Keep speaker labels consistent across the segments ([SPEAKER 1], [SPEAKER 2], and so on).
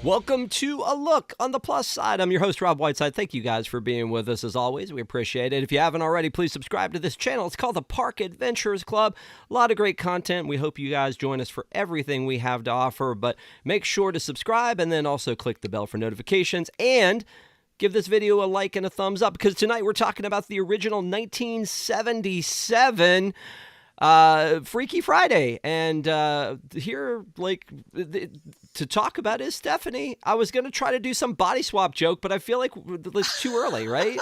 [SPEAKER 1] Welcome to A Look on the Plus Side. I'm your host, Rob Whiteside. Thank you guys for being with us as always. We appreciate it. If you haven't already, please subscribe to this channel. It's called the Park Adventurers Club. A lot of great content. We hope you guys join us for everything we have to offer, but make sure to subscribe and then also click the bell for notifications and give this video a like and a thumbs up because tonight we're talking about the original 1977 Freaky Friday, and here, to talk about is Stephanie. I was going to try to do some body swap joke, but I feel like it's too early, right?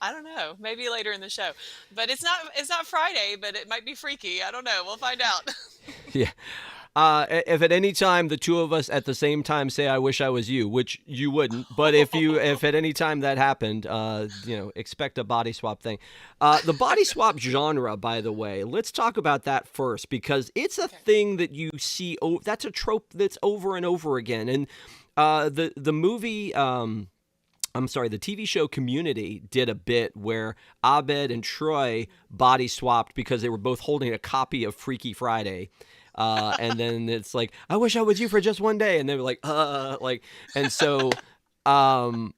[SPEAKER 2] I don't know. Maybe later in the show. But it's not Friday, but it might be freaky. I don't know. We'll find out.
[SPEAKER 1] Yeah. If at any time the two of us at the same time say "I wish I was you," which you wouldn't, but if at any time that happened, expect a body swap thing. The body swap genre, by the way, let's talk about that first because it's a thing that you see. That's a trope that's over and over again, and the movie. I'm sorry, the TV show Community did a bit where Abed and Troy body swapped because they were both holding a copy of Freaky Friday. And then it's like, I wish I was you for just one day. And they were like, and so,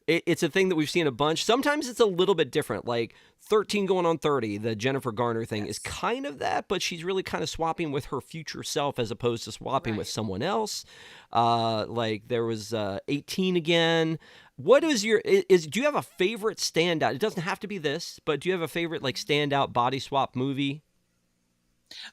[SPEAKER 1] it's a thing that we've seen a bunch. Sometimes it's a little bit different. Like 13 going on 30, the Jennifer Garner thing is kind of that, but she's really kind of swapping with her future self as opposed to swapping with someone else. Like there was, 18 again. What is do you have a favorite standout? It doesn't have to be this, but do you have a favorite like standout body swap movie?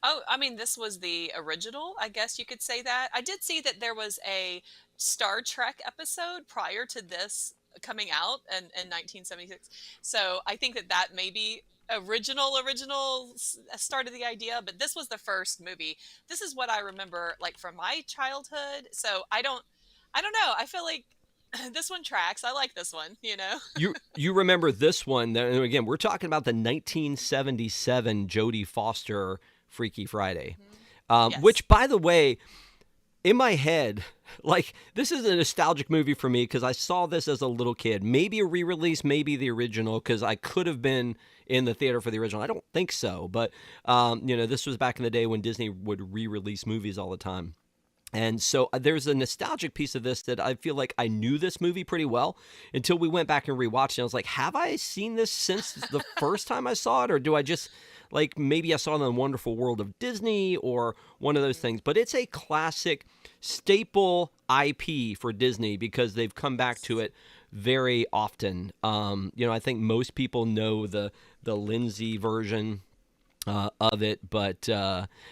[SPEAKER 2] Oh, I mean, this was the original, I guess you could say that. I did see that there was a Star Trek episode prior to this coming out in 1976. So I think that maybe started the idea, but this was the first movie. This is what I remember like from my childhood. So I don't know. I feel like this one tracks. I like this one.
[SPEAKER 1] You remember this one? And again, we're talking about the 1977 Jodie Foster Freaky Friday,
[SPEAKER 2] Yes.
[SPEAKER 1] which, by the way, in my head, like this is a nostalgic movie for me because I saw this as a little kid. Maybe a re-release, maybe the original, because I could have been in the theater for the original. I don't think so, but this was back in the day when Disney would re-release movies all the time. And so there's a nostalgic piece of this that I feel like I knew this movie pretty well until we went back and rewatched it. I was like, have I seen this since the first time I saw it? Or do I just, like, maybe I saw it in the Wonderful World of Disney or one of those things. But it's a classic staple IP for Disney because they've come back to it very often. I think most people know the Lindsay version of it. But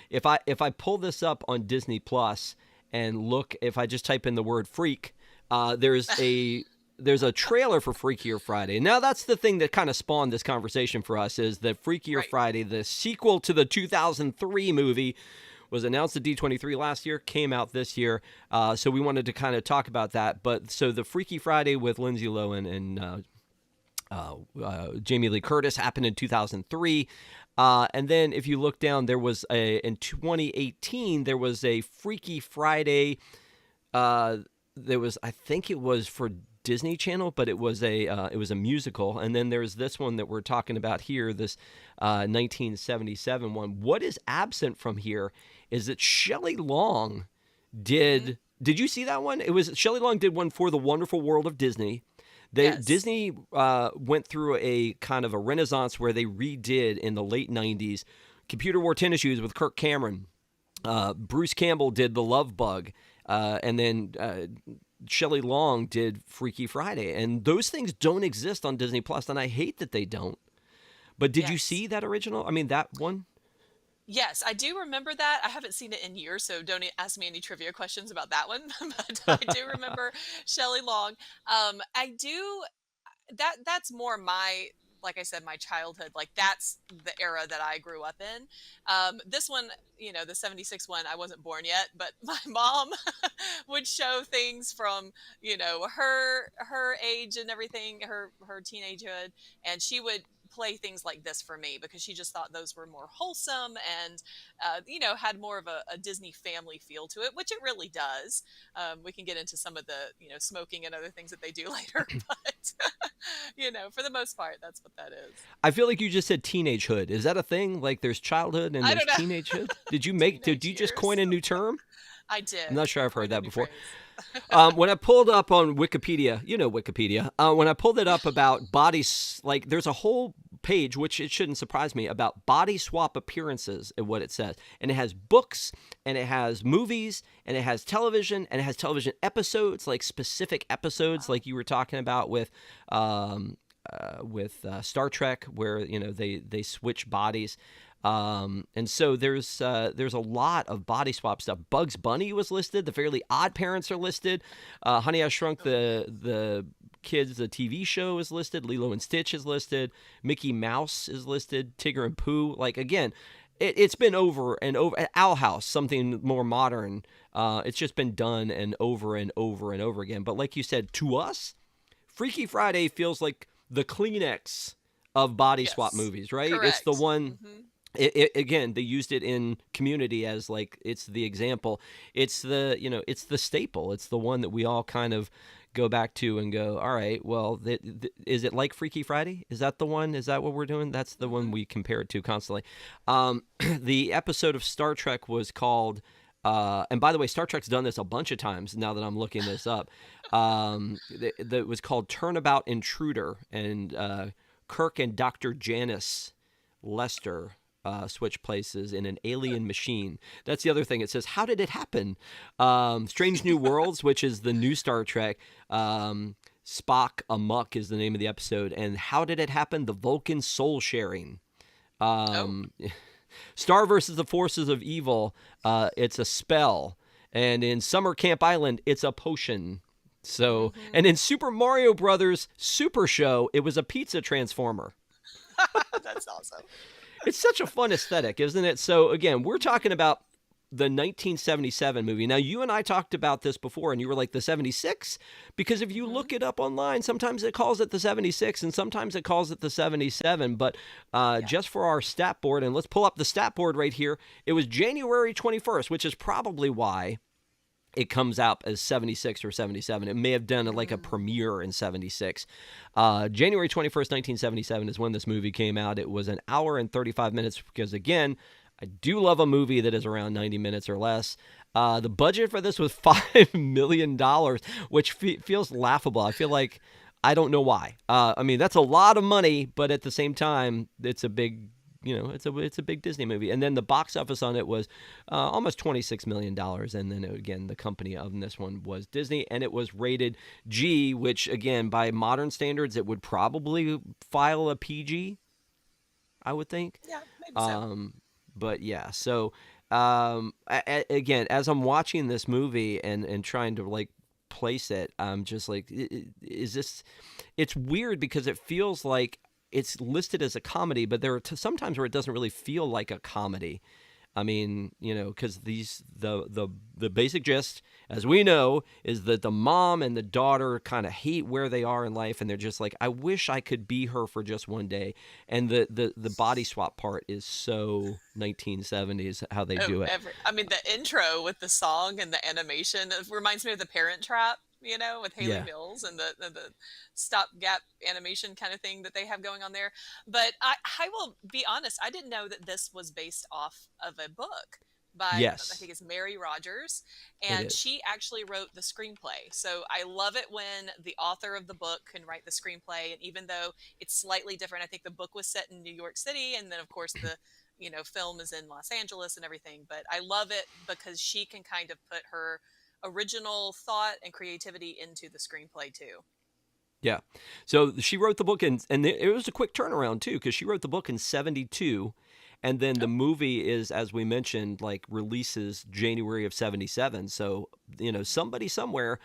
[SPEAKER 1] if I pull this up on Disney Plus and look, if I just type in the word freak, there's a trailer for Freakier Friday. Now that's the thing that kind of spawned this conversation for us is that Freakier Friday, the sequel to the 2003 movie, was announced at D23 last year, came out this year. So we wanted to kind of talk about that. But so the Freaky Friday with Lindsay Lohan and Jamie Lee Curtis happened in 2003. And then if you look down, there was in 2018, there was a Freaky Friday. I think it was for Disney Channel, but it was a musical. And then there's this one that we're talking about here, this 1977 one. What is absent from here is that Shelley Long did you see that one? It was Shelley Long did one for the Wonderful World of Disney. Disney went through a kind of a renaissance where they redid in the late 90s Computer Wore Tennis Shoes with Kirk Cameron. Bruce Campbell did The Love Bug. And then Shelley Long did Freaky Friday. And those things don't exist on Disney Plus, and I hate that they don't. But did you see that original? I mean, that one?
[SPEAKER 2] Yes, I do remember that. I haven't seen it in years, so don't ask me any trivia questions about that one. But I do remember Shelley Long. I do. That's more my, like I said, my childhood. Like that's the era that I grew up in. This one, the 76 one, I wasn't born yet, but my mom would show things from, her age and everything, her teenagehood, and she would play things like this for me because she just thought those were more wholesome and had more of a Disney family feel to it, which it really does. We can get into some of the smoking and other things that they do later, but for the most part, that's what that is.
[SPEAKER 1] I feel like you just said teenagehood. Is that a thing? Like there's childhood and there's teenagehood? Did you just coin a new term?
[SPEAKER 2] I
[SPEAKER 1] I'm
[SPEAKER 2] did.
[SPEAKER 1] not sure I've heard
[SPEAKER 2] Coin the
[SPEAKER 1] that
[SPEAKER 2] new
[SPEAKER 1] before.
[SPEAKER 2] phrase.
[SPEAKER 1] When I pulled up on Wikipedia, you know Wikipedia, when I pulled it up about bodies, like there's a whole page, which it shouldn't surprise me, about body swap appearances and what it says. And it has books, and it has movies, and it has television, and it has television episodes, like specific episodes,
[SPEAKER 2] Wow.
[SPEAKER 1] like you were talking about um, Star Trek, where they switch bodies. And so there's a lot of body swap stuff. Bugs Bunny was listed. The Fairly Odd Parents are listed. Honey, I Shrunk
[SPEAKER 2] Oh, yeah.
[SPEAKER 1] the Kids, the TV show is listed. Lilo and Stitch is listed. Mickey Mouse is listed. Tigger and Pooh. Like again, it's been over and over. Owl House, something more modern. It's just been done and over and over and over again. But like you said, to us, Freaky Friday feels like the Kleenex of body swap
[SPEAKER 2] Yes.
[SPEAKER 1] movies, right? It's the
[SPEAKER 2] Correct.
[SPEAKER 1] one.
[SPEAKER 2] Hmm.
[SPEAKER 1] Again, they used it in Community as like it's the example. It's the it's the staple. It's the one that we all kind of go back to and go, all right, well, is it like Freaky Friday? Is that the one? Is that what we're doing? That's the one
[SPEAKER 2] Hmm.
[SPEAKER 1] we compare it to constantly. The episode of Star Trek was called. And by the way, Star Trek's done this a bunch of times. Now that I'm looking this up, that was called Turnabout Intruder, and Kirk and Dr. Janice Lester switch places in an alien machine. That's the other thing. It says, how did it happen? Strange New Worlds, which is the new Star Trek. Spock Amok is the name of the episode. And how did it happen? The Vulcan soul sharing.
[SPEAKER 2] Oh.
[SPEAKER 1] Um, Star versus the Forces of Evil, it's a spell. And in Summer Camp Island, it's a potion. So, and
[SPEAKER 2] Hmm.
[SPEAKER 1] in Super Mario Brothers Super Show, it was a pizza transformer.
[SPEAKER 2] That's awesome.
[SPEAKER 1] It's such a fun aesthetic, isn't it? So again, we're talking about the 1977 movie. Now, you and I talked about this before, and you were like the 76, because if you
[SPEAKER 2] Hmm.
[SPEAKER 1] look it up online, sometimes it calls it the 76, and sometimes it calls it the 77. But
[SPEAKER 2] Yeah.
[SPEAKER 1] just for our stat board, and let's pull up the stat board right here, it was January 21st, which is probably why it comes out as 76 or 77. It may have done like a
[SPEAKER 2] Mm.
[SPEAKER 1] premiere in 76. January 21st, 1977 is when this movie came out. It was an hour and 35 minutes because, again, I do love a movie that is around 90 minutes or less. The budget for this was $5 million, which feels laughable. I feel like I don't know why. I mean, that's a lot of money, but at the same time, it's a big it's a big Disney movie. And then the box office on it was almost $26 million. And then again, the company of this one was Disney, and it was rated G, which again, by modern standards, it would probably file a PG, I would think.
[SPEAKER 2] Yeah, maybe so.
[SPEAKER 1] Um, but yeah, so again, as I'm watching this movie and trying to like place it, I'm just like, is this? It's weird because it feels like it's listed as a comedy, but there are sometimes where it doesn't really feel like a comedy. I mean, because the basic gist, as we know, is that the mom and the daughter kind of hate where they are in life, and they're just like, I wish I could be her for just one day. And the body swap part is so 1970s how they
[SPEAKER 2] Oh,
[SPEAKER 1] do it.
[SPEAKER 2] I mean, the intro with the song and the animation, it reminds me of The Parent Trap, with Haley
[SPEAKER 1] Yeah.
[SPEAKER 2] Mills and the stopgap animation kind of thing that they have going on there. But I will be honest, I didn't know that this was based off of a book by, I
[SPEAKER 1] Yes,
[SPEAKER 2] think it's Mary Rodgers,
[SPEAKER 1] it
[SPEAKER 2] and
[SPEAKER 1] is.
[SPEAKER 2] she actually wrote the screenplay. So I love it when the author of the book can write the screenplay, and even though it's slightly different, I think the book was set in New York City, and then of course the film is in Los Angeles and everything. But I love it because she can kind of put her original thought and creativity into the screenplay too.
[SPEAKER 1] Yeah. So she wrote the book, and it was a quick turnaround too, because she wrote the book in 72. And then the
[SPEAKER 2] Oh,
[SPEAKER 1] movie is, as we mentioned, like releases January of 77. So, somebody somewhere,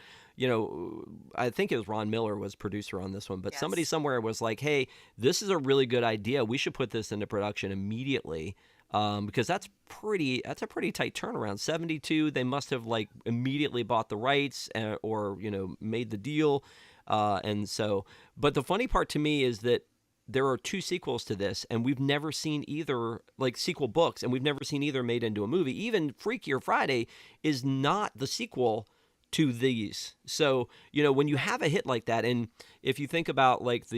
[SPEAKER 1] I think it was Ron Miller was producer on this one, but somebody
[SPEAKER 2] yes.
[SPEAKER 1] somewhere was like, hey, this is a really good idea. We should put this into production immediately. Because that's a pretty tight turnaround. 72, they must have like immediately bought the rights, or made the deal. And so, but the funny part to me is that there are two sequels to this, and we've never seen either, like sequel books, and we've never seen either made into a movie. Even Freakier Friday is not the sequel to these. So, when you
[SPEAKER 2] Right.
[SPEAKER 1] have a hit like that, and if you think about like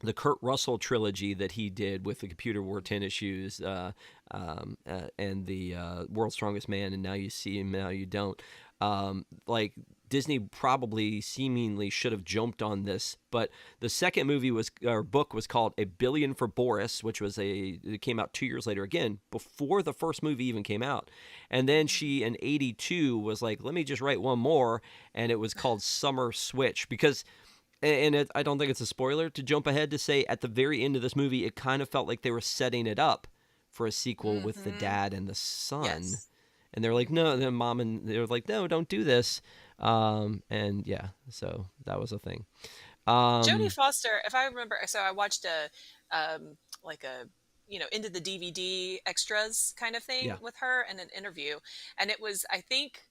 [SPEAKER 1] the Kurt Russell trilogy that he did with the Computer Wore Tennis Shoes, and the World's Strongest Man, and Now You See Him, Now You Don't. Like Disney probably seemingly should have jumped on this, but the second movie was, or book was called A Billion for Boris, which was it came out 2 years later, again before the first movie even came out. And then she in '82 was like, let me just write one more, and it was called Summer Switch, because I don't think it's a spoiler to jump ahead to say at the very end of this movie, it kind of felt like they were setting it up for a sequel with the dad and the son.
[SPEAKER 2] Yes.
[SPEAKER 1] And they're like, no, the mom, and they're like, no, don't do this. And yeah, so that was a thing.
[SPEAKER 2] Jodie
[SPEAKER 1] Um,
[SPEAKER 2] Foster, if I remember, so I watched like a, into the DVD extras kind of thing
[SPEAKER 1] yeah.
[SPEAKER 2] with her in an interview. And it was, I think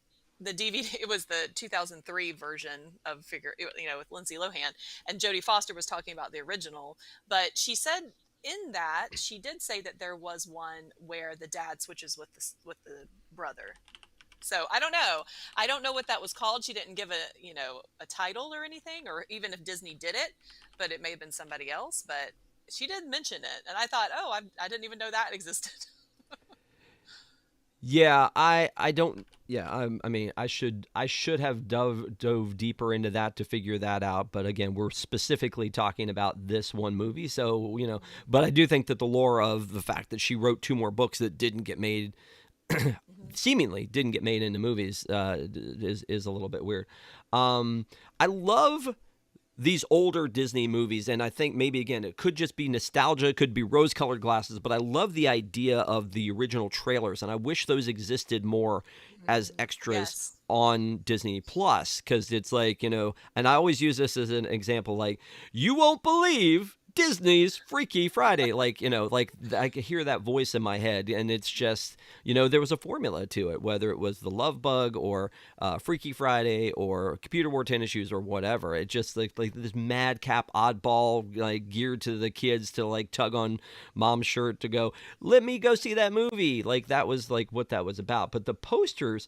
[SPEAKER 2] the DVD, it was the 2003 version of with Lindsay Lohan. And Jodie Foster was talking about the original. But she said in that, she did say that there was one where the dad switches with the brother. So I don't know. I don't know what that was called. She didn't give a title or anything, or even if Disney did it, but it may have been somebody else. But she did mention it, and I thought, oh, I didn't even know that existed.
[SPEAKER 1] Yeah, I don't. Yeah, I mean, I should have dove deeper into that to figure that out. But again, we're specifically talking about this one movie, so But I do think that the lore of the fact that she wrote two more books that didn't get made, seemingly didn't get made into movies, is a little bit weird. I love these older Disney movies, and I think maybe again it could just be nostalgia, it could be rose-colored glasses, but I love the idea of the original trailers, and I wish those existed more as extras
[SPEAKER 2] Yes.
[SPEAKER 1] on Disney Plus, because it's like, and I always use this as an example, like, you won't believe Disney's Freaky Friday. Like, like I could hear that voice in my head, and it's just, there was a formula to it, whether it was the Love Bug or Freaky Friday or Computer Wore Tennis Shoes or whatever. It just like this madcap oddball, like geared to the kids to like tug on mom's shirt to go, let me go see that movie. Like that was like what that was about. But the posters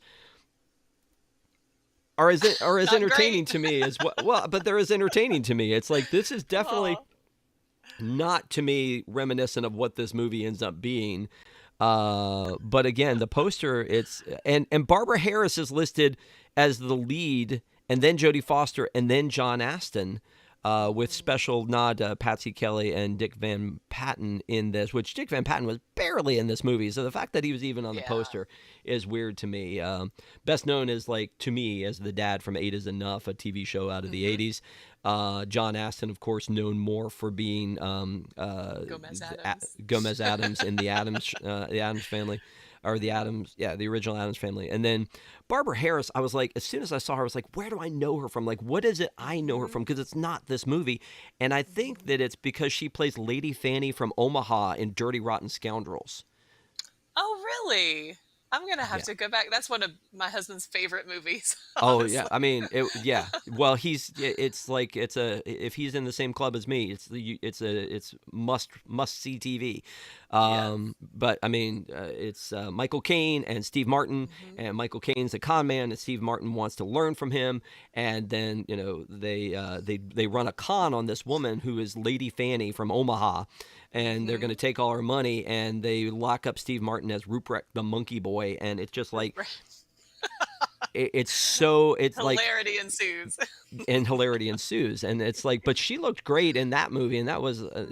[SPEAKER 1] are as
[SPEAKER 2] Not
[SPEAKER 1] entertaining
[SPEAKER 2] great.
[SPEAKER 1] to me as well. But they're as entertaining to me. It's like this is definitely
[SPEAKER 2] Oh,
[SPEAKER 1] not to me reminiscent of what this movie ends up being. But again, the poster, and Barbara Harris is listed as the lead, and then Jodie Foster, and then John Astin, with special nod to Patsy Kelly and Dick Van Patten in this, which Dick Van Patten was barely in this movie. So the fact that he was even on the
[SPEAKER 2] yeah.
[SPEAKER 1] poster is weird to me. Best known as, like, to me, as the dad from Eight Is Enough, a TV show out of the
[SPEAKER 2] hmm
[SPEAKER 1] 80s. John Astin, of course, known more for being
[SPEAKER 2] Gomez Adams.
[SPEAKER 1] Gomez Adams in the Adams Family, or the original Adams Family. And then Barbara Harris, I was like, as soon as I saw her, I was like, where do I know her from? Like, what is it I know her
[SPEAKER 2] hmm
[SPEAKER 1] from? Because it's not this movie. And I think that it's because she plays Lady Fanny from Omaha in Dirty Rotten Scoundrels.
[SPEAKER 2] Oh, really? I'm gonna have
[SPEAKER 1] Yeah.
[SPEAKER 2] to go back. That's one of my husband's favorite movies,
[SPEAKER 1] Oh yeah,
[SPEAKER 2] honestly.
[SPEAKER 1] I mean, yeah. Well, it's like if he's in the same club as me, it's must see TV.
[SPEAKER 2] Yes.
[SPEAKER 1] But I mean, it's Michael Caine and Steve Martin,
[SPEAKER 2] hmm
[SPEAKER 1] and Michael Caine's a con man, and Steve Martin wants to learn from him, and then they run a con on this woman who is Lady Fanny from Omaha, and they're going to
[SPEAKER 2] hmm
[SPEAKER 1] take all her money, and they lock up Steve Martin as Ruprecht the Monkey Boy, and it's just like it's like,
[SPEAKER 2] Hilarity ensues.
[SPEAKER 1] and hilarity ensues, and it's like, but she looked great in that movie, and that was a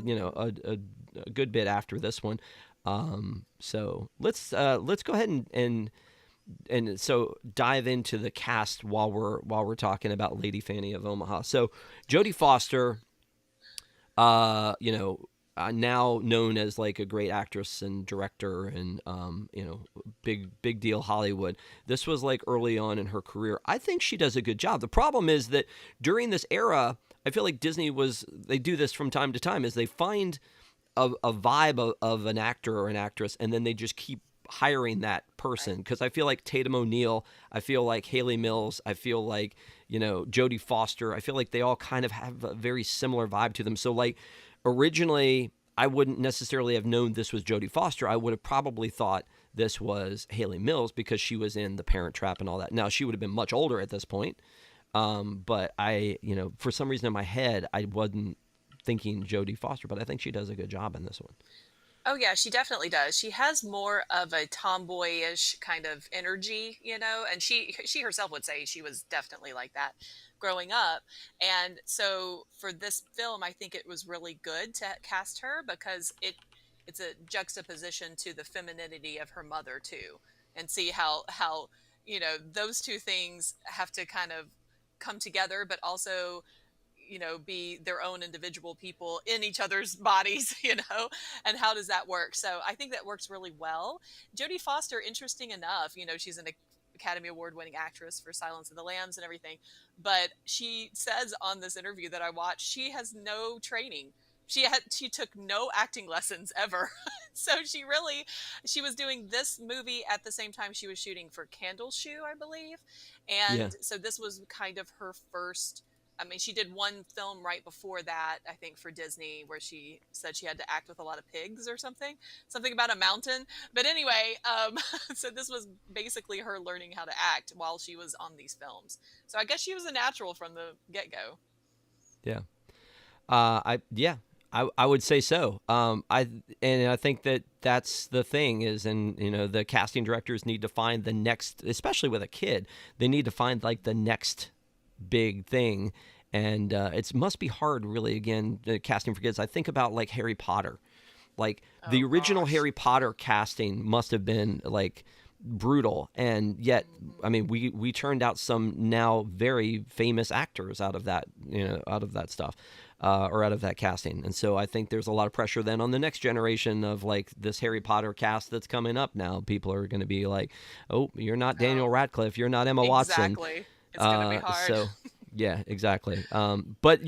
[SPEAKER 1] good bit after this one. So let's go ahead and so dive into the cast while we're talking about Lady Fanny of Omaha. So Jodie Foster, now known as like a great actress and director, and big deal Hollywood. This was like early on in her career. I think she does a good job. The problem is that during this era, I feel like they do this from time to time, is they find a vibe of an actor or an actress, and then they just keep hiring that person.
[SPEAKER 2] Right.
[SPEAKER 1] Because I feel like Tatum O'Neal, I feel like Haley Mills, I feel like Jodie Foster, I feel like they all kind of have a very similar vibe to them. So like originally, I wouldn't necessarily have known this was Jodie Foster. I would have probably thought this was Haley Mills because she was in The Parent Trap and all that. Now she would have been much older at this point, but for some reason in my head, I wasn't thinking Jodie Foster, but I think she does a good job in this one.
[SPEAKER 2] Oh yeah, she definitely does. She has more of a tomboyish kind of energy, and she herself would say she was definitely like that growing up. And so for this film, I think it was really good to cast her because it's a juxtaposition to the femininity of her mother too, and see how those two things have to kind of come together, but also be their own individual people in each other's bodies, and how does that work? So I think that works really well. Jodie Foster, interesting enough, she's an Academy Award winning actress for Silence of the Lambs and everything. But she says on this interview that I watched, she has no training. She took no acting lessons ever. So she was doing this movie at the same time she was shooting for Candle Shoe, I believe.
[SPEAKER 1] Yeah.
[SPEAKER 2] And so this was kind of her first. I mean, she did one film right before that, I think, for Disney, where she said she had to act with a lot of pigs or something about a mountain. But anyway, so this was basically her learning how to act while she was on these films. So I guess she was a natural from the get-go.
[SPEAKER 1] Yeah. I would say so. I think that that's the thing is, and the casting directors need to find the next, especially with a kid, they need to find like the next big thing. And it must be hard, really, again, casting for kids. I think about like Harry Potter. Like the
[SPEAKER 2] Oh
[SPEAKER 1] original
[SPEAKER 2] gosh.
[SPEAKER 1] Harry Potter casting must have been like brutal, and yet, I mean, we turned out some now very famous actors out of that, out of that stuff, or out of that casting. And so I think there's a lot of pressure then on the next generation of like this Harry Potter cast that's coming up now. People are going to be like, oh, you're not Daniel
[SPEAKER 2] Oh,
[SPEAKER 1] Radcliffe, you're not Emma Watson.
[SPEAKER 2] exactly. It's going to be hard.
[SPEAKER 1] So yeah, exactly. But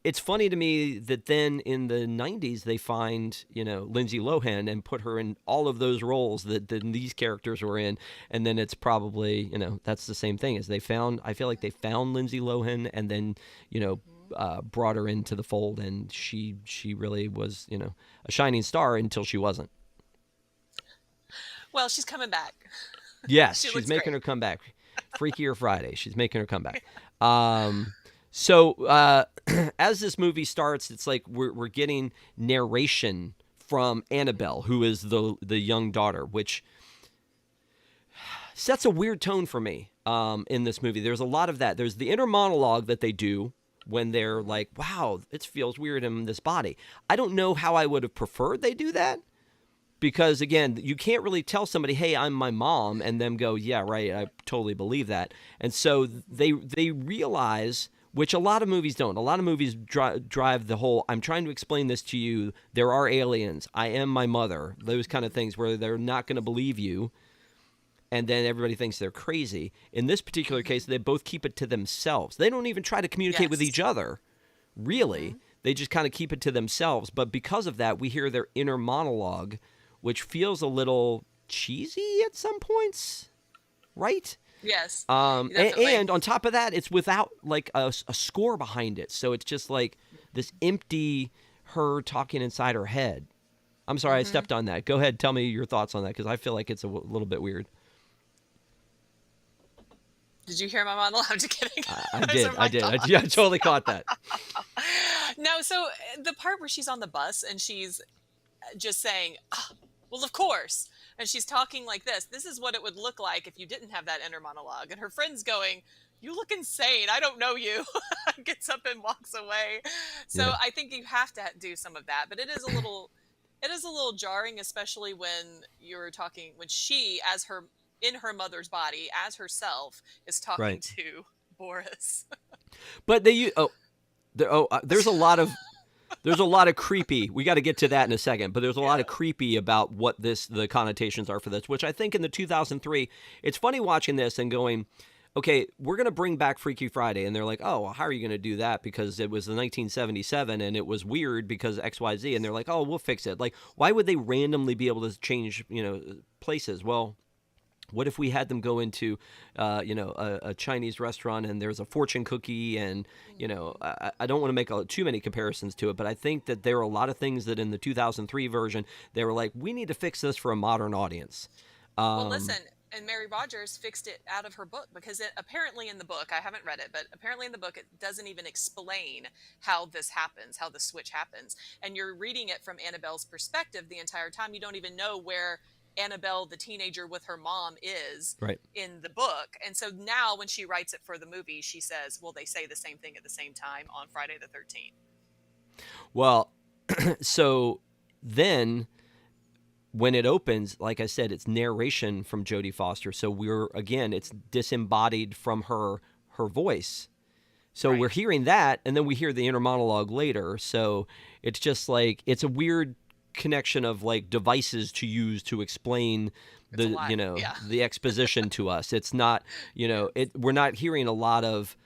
[SPEAKER 1] it's funny to me that then in the '90s they find Lindsay Lohan and put her in all of those roles that these characters were in, and then it's probably that's the same thing as they found. I feel like they found Lindsay Lohan and then brought her into the fold, and she really was a shining star until she wasn't.
[SPEAKER 2] Well, she's coming back.
[SPEAKER 1] Yes,
[SPEAKER 2] She
[SPEAKER 1] she's
[SPEAKER 2] looks
[SPEAKER 1] making
[SPEAKER 2] great.
[SPEAKER 1] her comeback. Freakier Friday. She's making her comeback. So as this movie starts, it's like we're getting narration from Annabelle, who is the young daughter, which sets a weird tone for me in this movie. There's a lot of that. There's the inner monologue that they do when they're like, wow, it feels weird in this body. I don't know how I would have preferred they do that. Because again, you can't really tell somebody, "Hey, I'm my mom," and them go, "Yeah, right, I totally believe that." And so they realize, which a lot of movies don't. A lot of movies drive the whole, "I'm trying to explain this to you. There are aliens. I am my mother." Those kind of things where they're not going to believe you, and then everybody thinks they're crazy. In this particular case, they both keep it to themselves. They don't even try to communicate with each
[SPEAKER 2] Yes.
[SPEAKER 1] other, really. They just kind of keep it to themselves. But because of that, we hear their inner monologue, which feels a little cheesy at some points, right?
[SPEAKER 2] Yes, definitely.
[SPEAKER 1] And on top of that, it's without like a score behind it. So it's just like this empty her talking inside her head. I'm sorry, I stepped on that. Go ahead, tell me your thoughts on that, because I feel like it's a little bit weird.
[SPEAKER 2] Did you hear my monologue? I'm just kidding.
[SPEAKER 1] I
[SPEAKER 2] Those
[SPEAKER 1] did,
[SPEAKER 2] are
[SPEAKER 1] I
[SPEAKER 2] my
[SPEAKER 1] did.
[SPEAKER 2] thoughts.
[SPEAKER 1] I totally caught that.
[SPEAKER 2] No, so the part where she's on the bus and she's just saying, "Ah, well, of course." And she's talking like this. This is what it would look like if you didn't have that inner monologue. And her friend's going, "You look insane. I don't know you." Gets up and walks away. So
[SPEAKER 1] Yeah,
[SPEAKER 2] I think you have to do some of that. But it is a little jarring, especially when you're talking, when she, as her, in her mother's body, as herself, is talking
[SPEAKER 1] right.
[SPEAKER 2] to Boris.
[SPEAKER 1] But there's a lot of creepy. We got to get to that in a second, but there's a lot
[SPEAKER 2] Yeah.
[SPEAKER 1] of creepy about what the connotations are for this, which I think in the 2003, it's funny watching this and going, okay, we're going to bring back Freaky Friday. And they're like, oh, well, how are you going to do that? Because it was the 1977 and it was weird because XYZ. And they're like, oh, we'll fix it. Like, why would they randomly be able to change, places? Well, what if we had them go into, a Chinese restaurant and there's a fortune cookie and, I don't want to make too many comparisons to it, but I think that there are a lot of things that in the 2003 version, they were like, we need to fix this for a modern audience.
[SPEAKER 2] Well, listen, and Mary Rodgers fixed it out of her book, because apparently in the book, I haven't read it, but apparently in the book, it doesn't even explain how this happens, how the switch happens. And you're reading it from Annabelle's perspective the entire time. You don't even know where Annabelle, the teenager with her mom, is
[SPEAKER 1] Right.
[SPEAKER 2] in the book. And so now when she writes it for the movie, she says, well, they say the same thing at the same time on Friday the 13th.
[SPEAKER 1] Well, so then when it opens, like I said, it's narration from Jodie Foster. So it's disembodied from her voice. So
[SPEAKER 2] Right.
[SPEAKER 1] we're hearing that, and then we hear the inner monologue later. So it's just like, it's a weird connection of like devices to use to explain
[SPEAKER 2] It's a
[SPEAKER 1] the,
[SPEAKER 2] lot. Yeah.
[SPEAKER 1] the exposition to us. It's not, we're not hearing a lot of,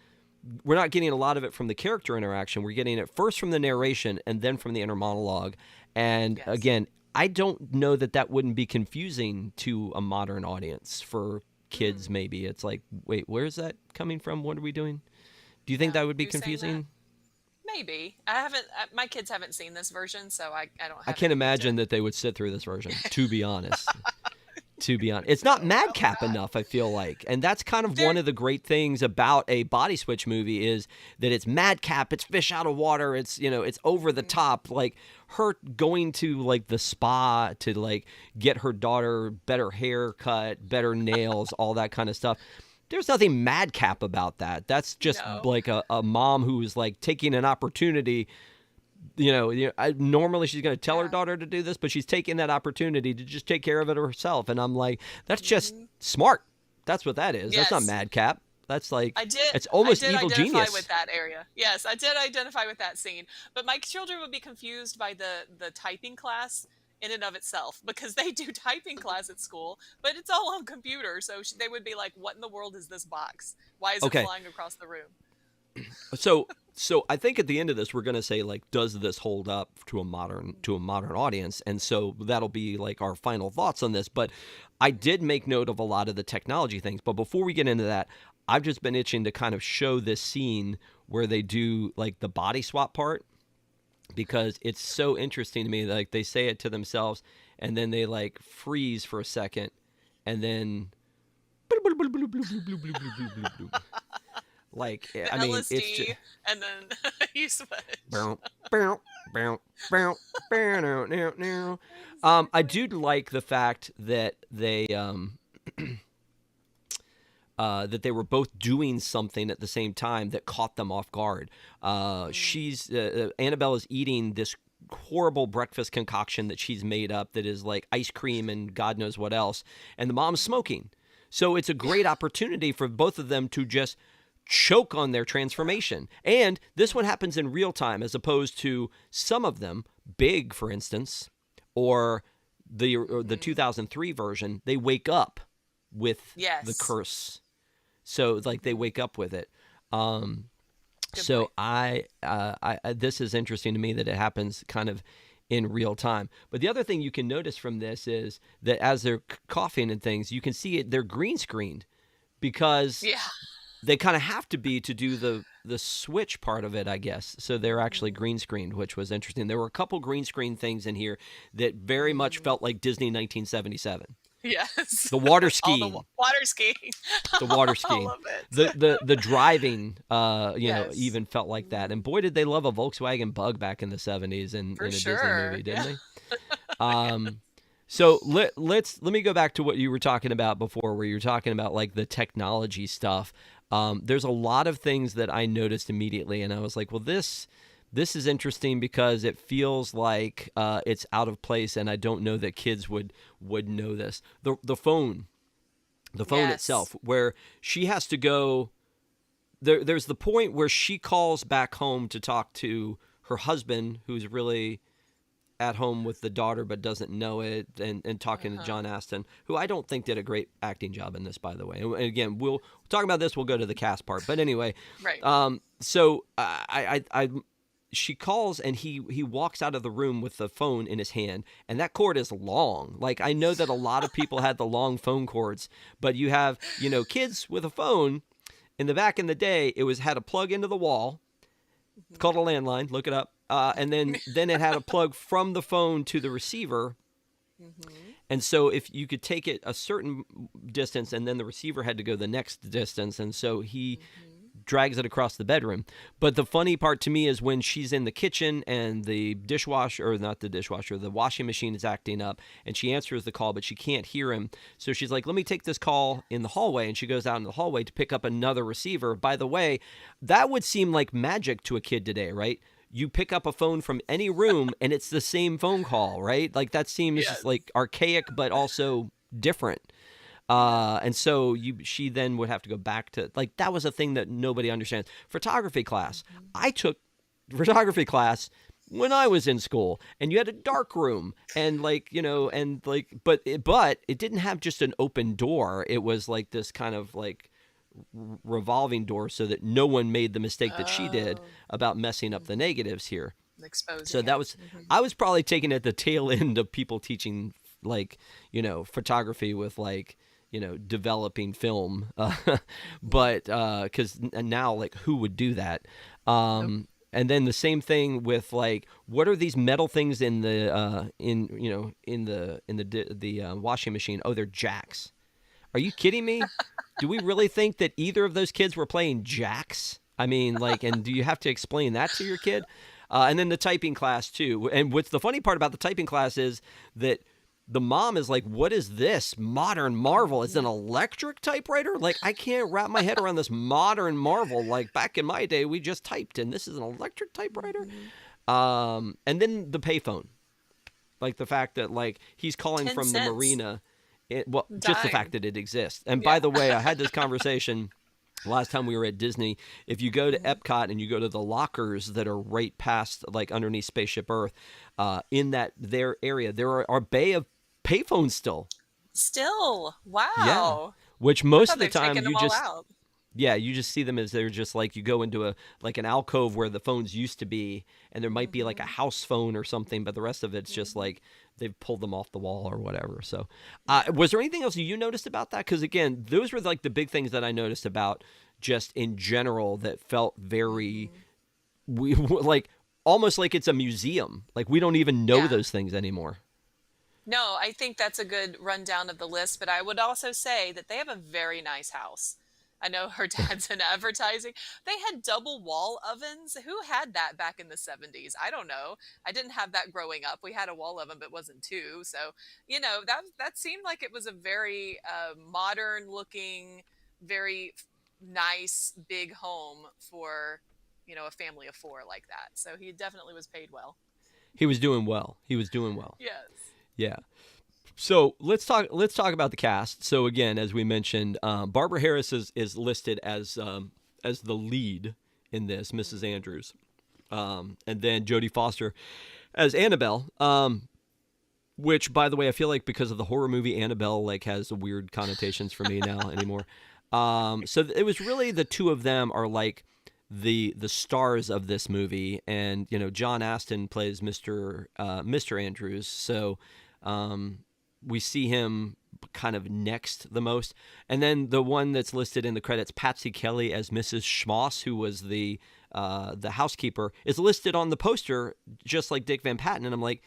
[SPEAKER 1] we're not getting a lot of it from the character interaction. We're getting it first from the narration and then from the inner monologue. And
[SPEAKER 2] Yes.
[SPEAKER 1] again, I don't know that wouldn't be confusing to a modern audience. For kids, maybe it's like, wait, where's that coming from? What are we doing? Do you think
[SPEAKER 2] Yeah.
[SPEAKER 1] that would be
[SPEAKER 2] You're saying that?
[SPEAKER 1] confusing?
[SPEAKER 2] Maybe. I haven't, my kids haven't seen this version, so I don't have
[SPEAKER 1] I can't
[SPEAKER 2] anything
[SPEAKER 1] imagine
[SPEAKER 2] to.
[SPEAKER 1] that they would sit through this version, to be honest. To be honest, it's not madcap enough, I feel like. And that's kind of one of the great things about a body switch movie, is that it's madcap, it's fish out of water, it's, it's over the top. Like her going to like the spa to like get her daughter better haircut, better nails, all that kind of stuff. There's nothing madcap about that. That's just
[SPEAKER 2] No.
[SPEAKER 1] like a mom who's like taking an opportunity. Normally she's going to tell her daughter to do this, but she's taking that opportunity to just take care of it herself. And I'm like, that's just smart. That's what that is. That's not
[SPEAKER 2] Yes.
[SPEAKER 1] madcap. That's like,
[SPEAKER 2] I did.
[SPEAKER 1] it's almost
[SPEAKER 2] I did
[SPEAKER 1] evil
[SPEAKER 2] identify
[SPEAKER 1] genius.
[SPEAKER 2] with that area. Yes, I did identify with that scene. But my children would be confused by the typing class in and of itself, because they do typing class at school, but it's all on computer. So they would be like, "What in the world is this box? Why is it
[SPEAKER 1] Okay.
[SPEAKER 2] flying across the room?"
[SPEAKER 1] So I think at the end of this, we're going to say, like, does this hold up to a modern audience? And so that'll be like our final thoughts on this. But I did make note of a lot of the technology things. But before we get into that, I've just been itching to kind of show this scene where they do like the body swap part, because it's so interesting to me. Like they say it to themselves and then they like freeze for a second and then like,
[SPEAKER 2] The
[SPEAKER 1] I mean,
[SPEAKER 2] LSD,
[SPEAKER 1] it's just,
[SPEAKER 2] and then you switch.
[SPEAKER 1] I do like the fact that they were both doing something at the same time that caught them off guard. Annabelle is eating this horrible breakfast concoction that she's made up that is like ice cream and God knows what else, and the mom's smoking. So it's a great opportunity for both of them to just choke on their transformation. And this one happens in real time, as opposed to some of them, Big, for instance, or the 2003 version, they wake up with the curse. So like they wake up with it. So I this is interesting to me that it happens kind of in real time. But the other thing you can notice from this is that as they're coughing and things, you can see it, they're green screened, because they kind of have to be to do the switch part of it, I guess. So they're actually green screened, which was interesting. There were a couple green screen things in here that very much felt like Disney 1977.
[SPEAKER 2] Yes.
[SPEAKER 1] The water
[SPEAKER 2] All
[SPEAKER 1] skiing.
[SPEAKER 2] the water skiing.
[SPEAKER 1] The water skiing.
[SPEAKER 2] All of it.
[SPEAKER 1] The driving,
[SPEAKER 2] Yes.
[SPEAKER 1] even felt like that. And boy, did they love a Volkswagen Bug back in the 70s in a Disney movie, didn't they? So let me go back to what you were talking about before, where you were talking about like the technology stuff. There's a lot of things that I noticed immediately, and I was like, well, this is interesting because it feels like it's out of place, and I don't know that kids would know this. The phone itself, where she has to go. There's the point where she calls back home to talk to her husband, who's really at home with the daughter but doesn't know it, and talking to John Astin, who I don't think did a great acting job in this, by the way. And again, we'll talk about this. We'll go to the cast part. But anyway,
[SPEAKER 2] Right.
[SPEAKER 1] so she calls and he walks out of the room with the phone in his hand, and that cord is long. Like, I know that a lot of people had the long phone cords, but you have, kids with a phone in the day, it had a plug into the wall. It's called a landline. Look it up. And then it had a plug from the phone to the receiver.
[SPEAKER 2] Mhm.
[SPEAKER 1] And so if you could take it a certain distance and then the receiver had to go the next distance, and so he
[SPEAKER 2] Mhm.
[SPEAKER 1] drags it across the bedroom. But the funny part to me is when she's in the kitchen and the dishwasher, or not the dishwasher, the washing machine is acting up, and she answers the call, but she can't hear him. So she's like, let me take this call in the hallway. And she goes out in the hallway to pick up another receiver. By the way, that would seem like magic to a kid today, right? You pick up a phone from any room and it's the same phone call, right? Like that seems
[SPEAKER 2] Yes.
[SPEAKER 1] like archaic, but also different.
[SPEAKER 2] Yeah.
[SPEAKER 1] And so she then would have to go back to, like, that was a thing that nobody understands. Photography class.
[SPEAKER 2] Mhm.
[SPEAKER 1] I took photography class when I was in school, and you had a dark room, and like, and like, but it didn't have just an open door. It was like this kind of like revolving door so that no one made the mistake that she did
[SPEAKER 2] Oh.
[SPEAKER 1] about messing up the
[SPEAKER 2] Mhm.
[SPEAKER 1] negatives here. So
[SPEAKER 2] Exposing
[SPEAKER 1] that
[SPEAKER 2] it.
[SPEAKER 1] was,
[SPEAKER 2] Mhm.
[SPEAKER 1] I was probably taking at the tail end of people teaching like, photography with like, developing film.
[SPEAKER 2] Mhm.
[SPEAKER 1] But because now, like, who would do that?
[SPEAKER 2] Nope.
[SPEAKER 1] And then the same thing with like, what are these metal things in the washing machine? Oh, they're jacks. Are you kidding me? Do we really think that either of those kids were playing jacks? I mean, like, and do you have to explain that to your kid? And then the typing class too. And what's the funny part about the typing class is that the mom is like, "What is this modern marvel? It's an
[SPEAKER 2] Mhm.
[SPEAKER 1] electric typewriter? Like, I can't wrap my head around this modern marvel. Like back in my day, we just typed, and this is an electric typewriter."
[SPEAKER 2] Mhm.
[SPEAKER 1] And then the payphone, like the fact that like he's calling
[SPEAKER 2] 10
[SPEAKER 1] from the
[SPEAKER 2] cents.
[SPEAKER 1] marina. Well, just the fact
[SPEAKER 2] Dime.
[SPEAKER 1] that it exists. And
[SPEAKER 2] Yeah.
[SPEAKER 1] by the way, I had this conversation last time we were at Disney. If you go to
[SPEAKER 2] Mhm.
[SPEAKER 1] Epcot and you go to the lockers that are right past, like underneath Spaceship Earth, in that their area, there are a bay of payphones still.
[SPEAKER 2] Still.
[SPEAKER 1] Yeah,
[SPEAKER 2] Wow.
[SPEAKER 1] which
[SPEAKER 2] I
[SPEAKER 1] most
[SPEAKER 2] thought
[SPEAKER 1] of the
[SPEAKER 2] they've
[SPEAKER 1] time
[SPEAKER 2] taken them
[SPEAKER 1] you
[SPEAKER 2] all
[SPEAKER 1] just
[SPEAKER 2] out.
[SPEAKER 1] yeah, you just see them as they're just like you go into a like an alcove where the phones used to be, and there might be like a
[SPEAKER 2] Mhm.
[SPEAKER 1] house phone or something, but the rest of it's just
[SPEAKER 2] Mhm.
[SPEAKER 1] like they've pulled them off the wall or whatever. So,
[SPEAKER 2] Yeah.
[SPEAKER 1] was there anything else you noticed about that? Because again, those were like the big things that I noticed about just in general that felt very
[SPEAKER 2] Mhm.
[SPEAKER 1] we like almost like it's a museum. Like we don't even know
[SPEAKER 2] Yeah.
[SPEAKER 1] those things anymore.
[SPEAKER 2] No, I think that's a good rundown of the list, but I would also say that they have a very nice house. I know her dad's in advertising. They had double wall ovens. Who had that back in the 70s? I don't know. I didn't have that growing up. We had a wall oven, but wasn't two. So, that seemed like it was a very modern looking, very nice, big home for, a family of four like that. So he definitely was paid well.
[SPEAKER 1] He was doing well. He was doing well.
[SPEAKER 2] Yes.
[SPEAKER 1] Yeah. So let's talk about the cast. So again, as we mentioned, Barbara Harris is listed as the lead in this, Mrs.
[SPEAKER 2] Mhm.
[SPEAKER 1] Andrews, and then Jodie Foster as Annabelle. Which, by the way, I feel like because of the horror movie Annabelle, like has weird connotations for me now anymore. So it was really the two of them are like the stars of this movie, and John Astin plays Mr. Andrews. So we see him kind of next the most. And then the one that's listed in the credits, Patsy Kelly as Mrs. Schmoss, who was the housekeeper, is listed on the poster just like Dick Van Patten. And I'm like,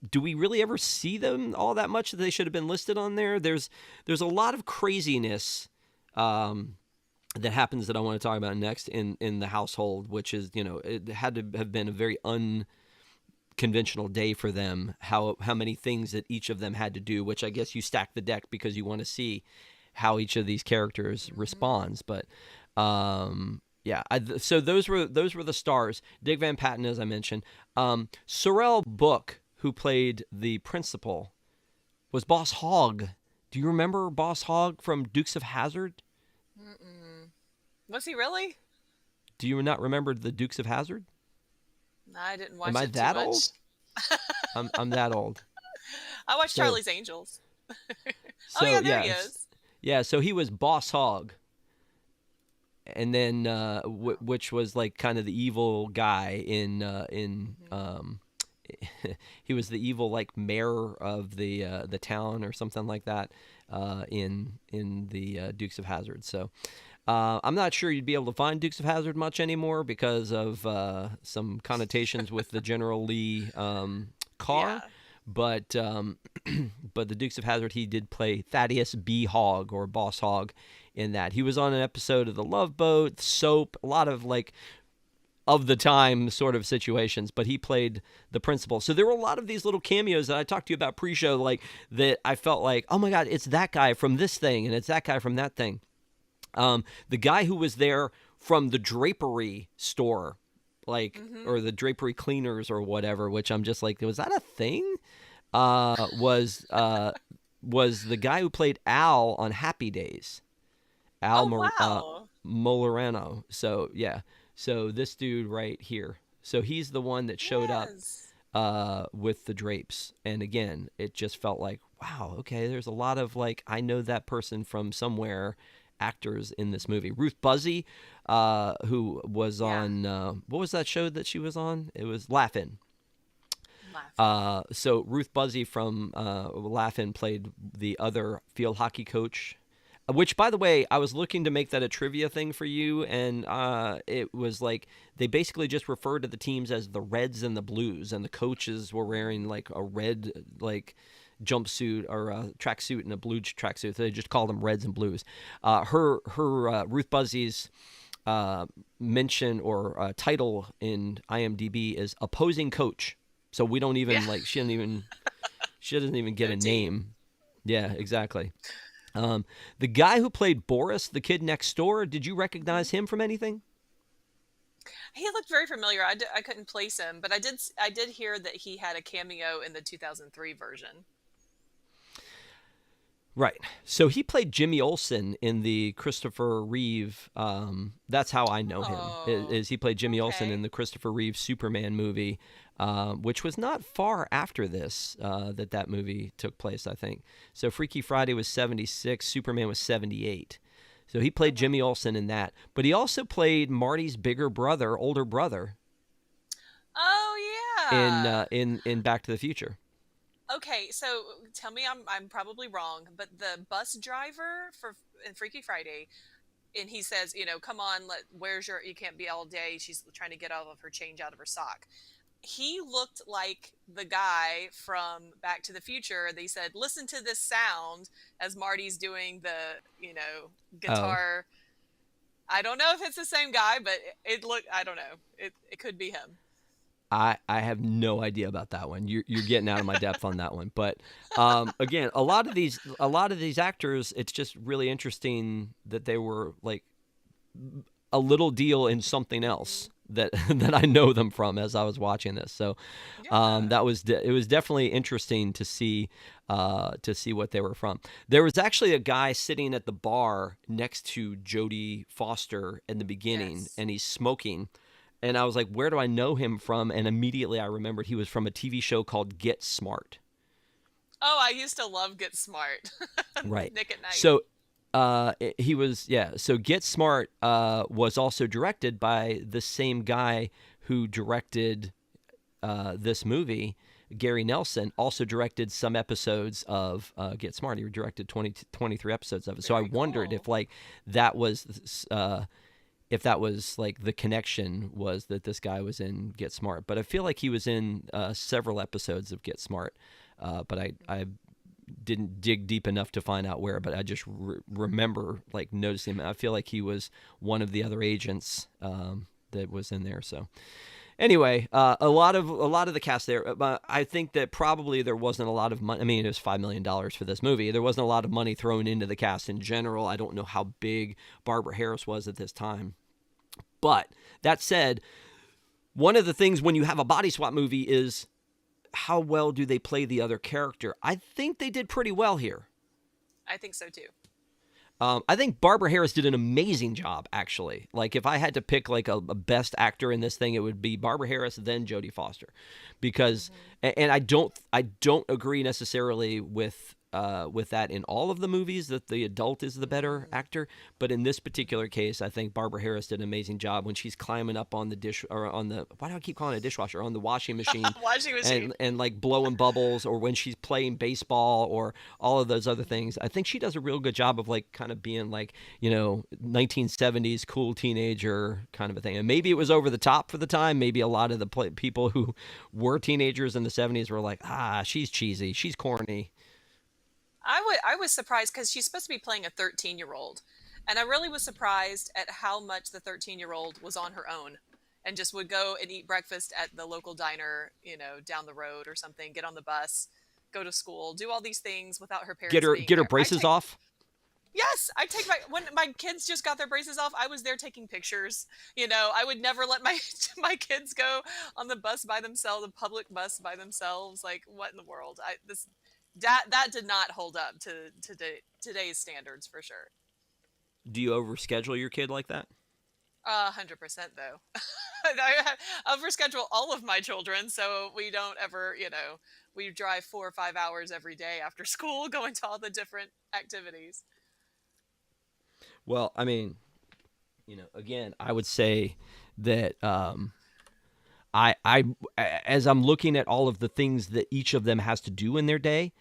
[SPEAKER 1] do we really ever see them all that much that they should have been listed on there? There's a lot of craziness that happens that I want to talk about next in the household, which is it had to have been a very conventional day for them, how many things that each of them had to do, which I guess you stack the deck because you want to see how each of these characters
[SPEAKER 2] Mhm.
[SPEAKER 1] responds. But yeah, so those were the stars. Dick Van Patten, as I mentioned. Sorrel Book, who played the principal, was Boss Hogg. Do you remember Boss Hogg from Dukes of Hazzard?
[SPEAKER 2] Mm-mm. Was he really?
[SPEAKER 1] Do you not remember the Dukes of Hazzard?
[SPEAKER 2] I didn't
[SPEAKER 1] Am
[SPEAKER 2] watch
[SPEAKER 1] I
[SPEAKER 2] it too
[SPEAKER 1] that old?
[SPEAKER 2] much.
[SPEAKER 1] I'm that old.
[SPEAKER 2] I watched
[SPEAKER 1] So
[SPEAKER 2] Charlie's Angels. Oh
[SPEAKER 1] so
[SPEAKER 2] yeah, there
[SPEAKER 1] yeah,
[SPEAKER 2] he is.
[SPEAKER 1] yeah. So he was Boss Hogg, and then
[SPEAKER 2] Wow.
[SPEAKER 1] which was like kind of the evil guy in
[SPEAKER 2] Mhm.
[SPEAKER 1] he was the evil like mayor of the town or something like that in the Dukes of Hazzard. So I'm not sure you'd be able to find Dukes of Hazzard much anymore because of some connotations with the General Lee car.
[SPEAKER 2] Yeah.
[SPEAKER 1] but but the Dukes of Hazzard, he did play Thaddeus B. Hogg, or Boss Hogg, in that. He was on an episode of The Love Boat, Soap, a lot of like of the time sort of situations, but he played the principal. So there were a lot of these little cameos that I talked to you about pre-show, like that I felt like, oh my God, it's that guy from this thing, and it's that guy from that thing. The guy who was there from the drapery store, like, or the drapery cleaners or whatever, which I'm just like, was that a thing? Was the guy who played Al on Happy Days. Al
[SPEAKER 2] Oh, wow.
[SPEAKER 1] Molarano. So yeah. So this dude right here. So he's the one that showed up
[SPEAKER 2] Yes.
[SPEAKER 1] with the drapes. And again, it just felt like, wow, okay, there's a lot of like, I know that person from somewhere, actors in this movie. Ruth Buzzy, who was
[SPEAKER 2] Yeah.
[SPEAKER 1] on, what was that show that she was on? It was Laugh-In.
[SPEAKER 2] Laughing.
[SPEAKER 1] So Ruth Buzzy from Laugh-In played the other field hockey coach, which, by the way, I was looking to make that a trivia thing for you, and it was like they basically just referred to the teams as the Reds and the Blues, and the coaches were wearing like a red like jumpsuit or a tracksuit and a blue tracksuit. So they just called them Reds and Blues. Her Ruth Buzzy's mention or title in IMDb is opposing coach. So we don't even
[SPEAKER 2] Yeah.
[SPEAKER 1] like she doesn't even get
[SPEAKER 2] No
[SPEAKER 1] a
[SPEAKER 2] team.
[SPEAKER 1] name. Yeah, exactly. The guy who played Boris, the kid next door, did you recognize him from anything?
[SPEAKER 2] He looked very familiar. I couldn't place him, but I did hear that he had a cameo in the 2003 version.
[SPEAKER 1] Right. So he played Jimmy Olsen in the Christopher Reeve. That's how I know him.
[SPEAKER 2] Oh,
[SPEAKER 1] Is he played Jimmy Olsen in
[SPEAKER 2] okay.
[SPEAKER 1] the Christopher Reeve Superman movie, which was not far after this that movie took place, I think. So Freaky Friday was 76, Superman was 78. So he
[SPEAKER 2] Oh,
[SPEAKER 1] played
[SPEAKER 2] wow.
[SPEAKER 1] Jimmy Olsen in that, but he also played Marty's older brother,
[SPEAKER 2] Oh,
[SPEAKER 1] in
[SPEAKER 2] yeah.
[SPEAKER 1] in Back to the Future.
[SPEAKER 2] Okay, so tell me I'm probably wrong, but the bus driver for in Freaky Friday, and he says, come on, where's your? You can't be all day. She's trying to get all of her change out of her sock. He looked like the guy from Back to the Future. They said, listen to this sound as Marty's doing the,
[SPEAKER 1] Oh,
[SPEAKER 2] guitar. I don't know if it's the same guy, but it looked. I don't know. It could be him.
[SPEAKER 1] I have no idea about that one. You're getting out of my depth on that one. But again, a lot of these actors, it's just really interesting that they were like a little deal in something else
[SPEAKER 2] Hmm.
[SPEAKER 1] that that I know them from as I was watching this. So
[SPEAKER 2] Yeah.
[SPEAKER 1] it was definitely interesting to see what they were from. There was actually a guy sitting at the bar next to Jodie Foster in the beginning,
[SPEAKER 2] Yes.
[SPEAKER 1] and he's smoking. And I was like, where do I know him from? And immediately I remembered he was from a TV show called Get Smart.
[SPEAKER 2] Oh, I used to love Get Smart with
[SPEAKER 1] Right.
[SPEAKER 2] Nick at Night.
[SPEAKER 1] So he was, yeah. So Get Smart was also directed by the same guy who directed this movie. Gary Nelson also directed some episodes of Get Smart. He directed 23 episodes of it. So I
[SPEAKER 2] Very
[SPEAKER 1] wondered
[SPEAKER 2] cool.
[SPEAKER 1] that was if that was like the connection was that this guy was in Get Smart. But I feel like he was in several episodes of Get Smart. But I didn't dig deep enough to find out where. But I just remember like noticing him. I feel like he was one of the other agents that was in there. So anyway, a lot of the cast there. I think that probably there wasn't a lot of money. I mean, it was $5 million for this movie. There wasn't a lot of money thrown into the cast in general. I don't know how big Barbara Harris was at this time. But that said, one of the things when you have a body swap movie is how well do they play the other character? I think they did pretty well here.
[SPEAKER 2] I think so too.
[SPEAKER 1] I think Barbara Harris did an amazing job, actually. Like, if I had to pick like a best actor in this thing, it would be Barbara Harris, then Jodie Foster, because,
[SPEAKER 2] Hmm.
[SPEAKER 1] and I don't agree necessarily with with that in all of the movies, that the adult is the better
[SPEAKER 2] Mm.
[SPEAKER 1] actor. But in this particular case, I think Barbara Harris did an amazing job when she's climbing up on the dish or on the, why do I keep calling it a dishwasher, on the washing machine,
[SPEAKER 2] Washing machine.
[SPEAKER 1] and like blowing bubbles, or when she's playing baseball, or all of those other things. I think she does a real good job of like kind of being like, 1970s cool teenager kind of a thing. And maybe it was over the top for the time. Maybe a lot of the people who were teenagers in the 70s were like, she's cheesy, she's corny.
[SPEAKER 2] I was surprised because she's supposed to be playing a 13-year-old, and I really was surprised at how much the 13-year-old was on her own, and just would go and eat breakfast at the local diner, down the road or something, get on the bus, go to school, do all these things without her
[SPEAKER 1] Get
[SPEAKER 2] parents
[SPEAKER 1] her
[SPEAKER 2] being
[SPEAKER 1] get her
[SPEAKER 2] there.
[SPEAKER 1] braces off.
[SPEAKER 2] Yes, I take when my kids just got their braces off, I was there taking pictures. I would never let my my kids go on the bus by themselves, the public bus by themselves. Like, what in the world? That did not hold up to today's standards for sure.
[SPEAKER 1] Do you overschedule your kid like that?
[SPEAKER 2] 100% though. I overschedule all of my children, so we don't ever, we drive 4 or 5 hours every day after school, going to all the different activities.
[SPEAKER 1] Well, I mean, again, I would say that I as I'm looking at all of the things that each of them has to do in their day,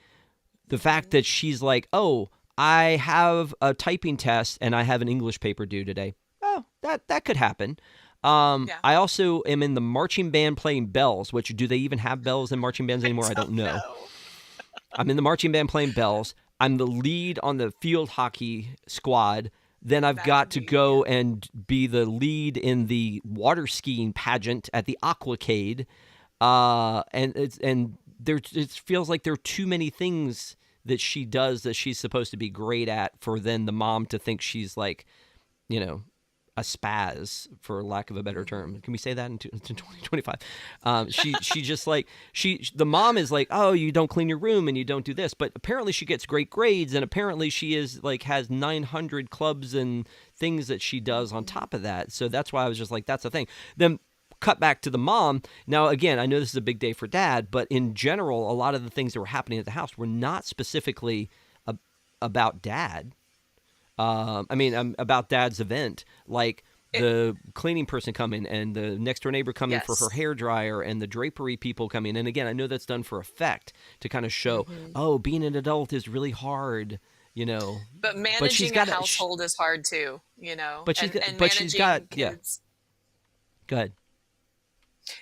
[SPEAKER 1] the fact that she's like, oh, I have a typing test and I have an English paper due today. Oh, that could happen.
[SPEAKER 2] Yeah.
[SPEAKER 1] I also am in the marching band playing bells, which, do they even have bells in marching bands anymore? I don't know. I'm in the marching band playing bells. I'm the lead on the field hockey squad. Then I've got to go and be the lead in the water skiing pageant at the Aquacade. It feels like there are too many things that she does that she's supposed to be great at for then the mom to think she's like, a spaz, for lack of a better term. Can we say that in 2025? She just like, the mom is like, oh, you don't clean your room and you don't do this, but apparently she gets great grades, and apparently she is like, has 900 clubs and things that she does on top of that. So that's why I was just like, that's the thing. Then cut back to the mom. Now, again, I know this is a big day for dad, but in general, a lot of the things that were happening at the house were not specifically about dad. About dad's event, like the cleaning person coming and the next door neighbor coming for her hair dryer and the drapery people coming. And again, I know that's done for effect to kind of show, oh, being an adult is really hard,
[SPEAKER 2] But managing a household is hard too,
[SPEAKER 1] But she's got kids. Yeah. Go ahead.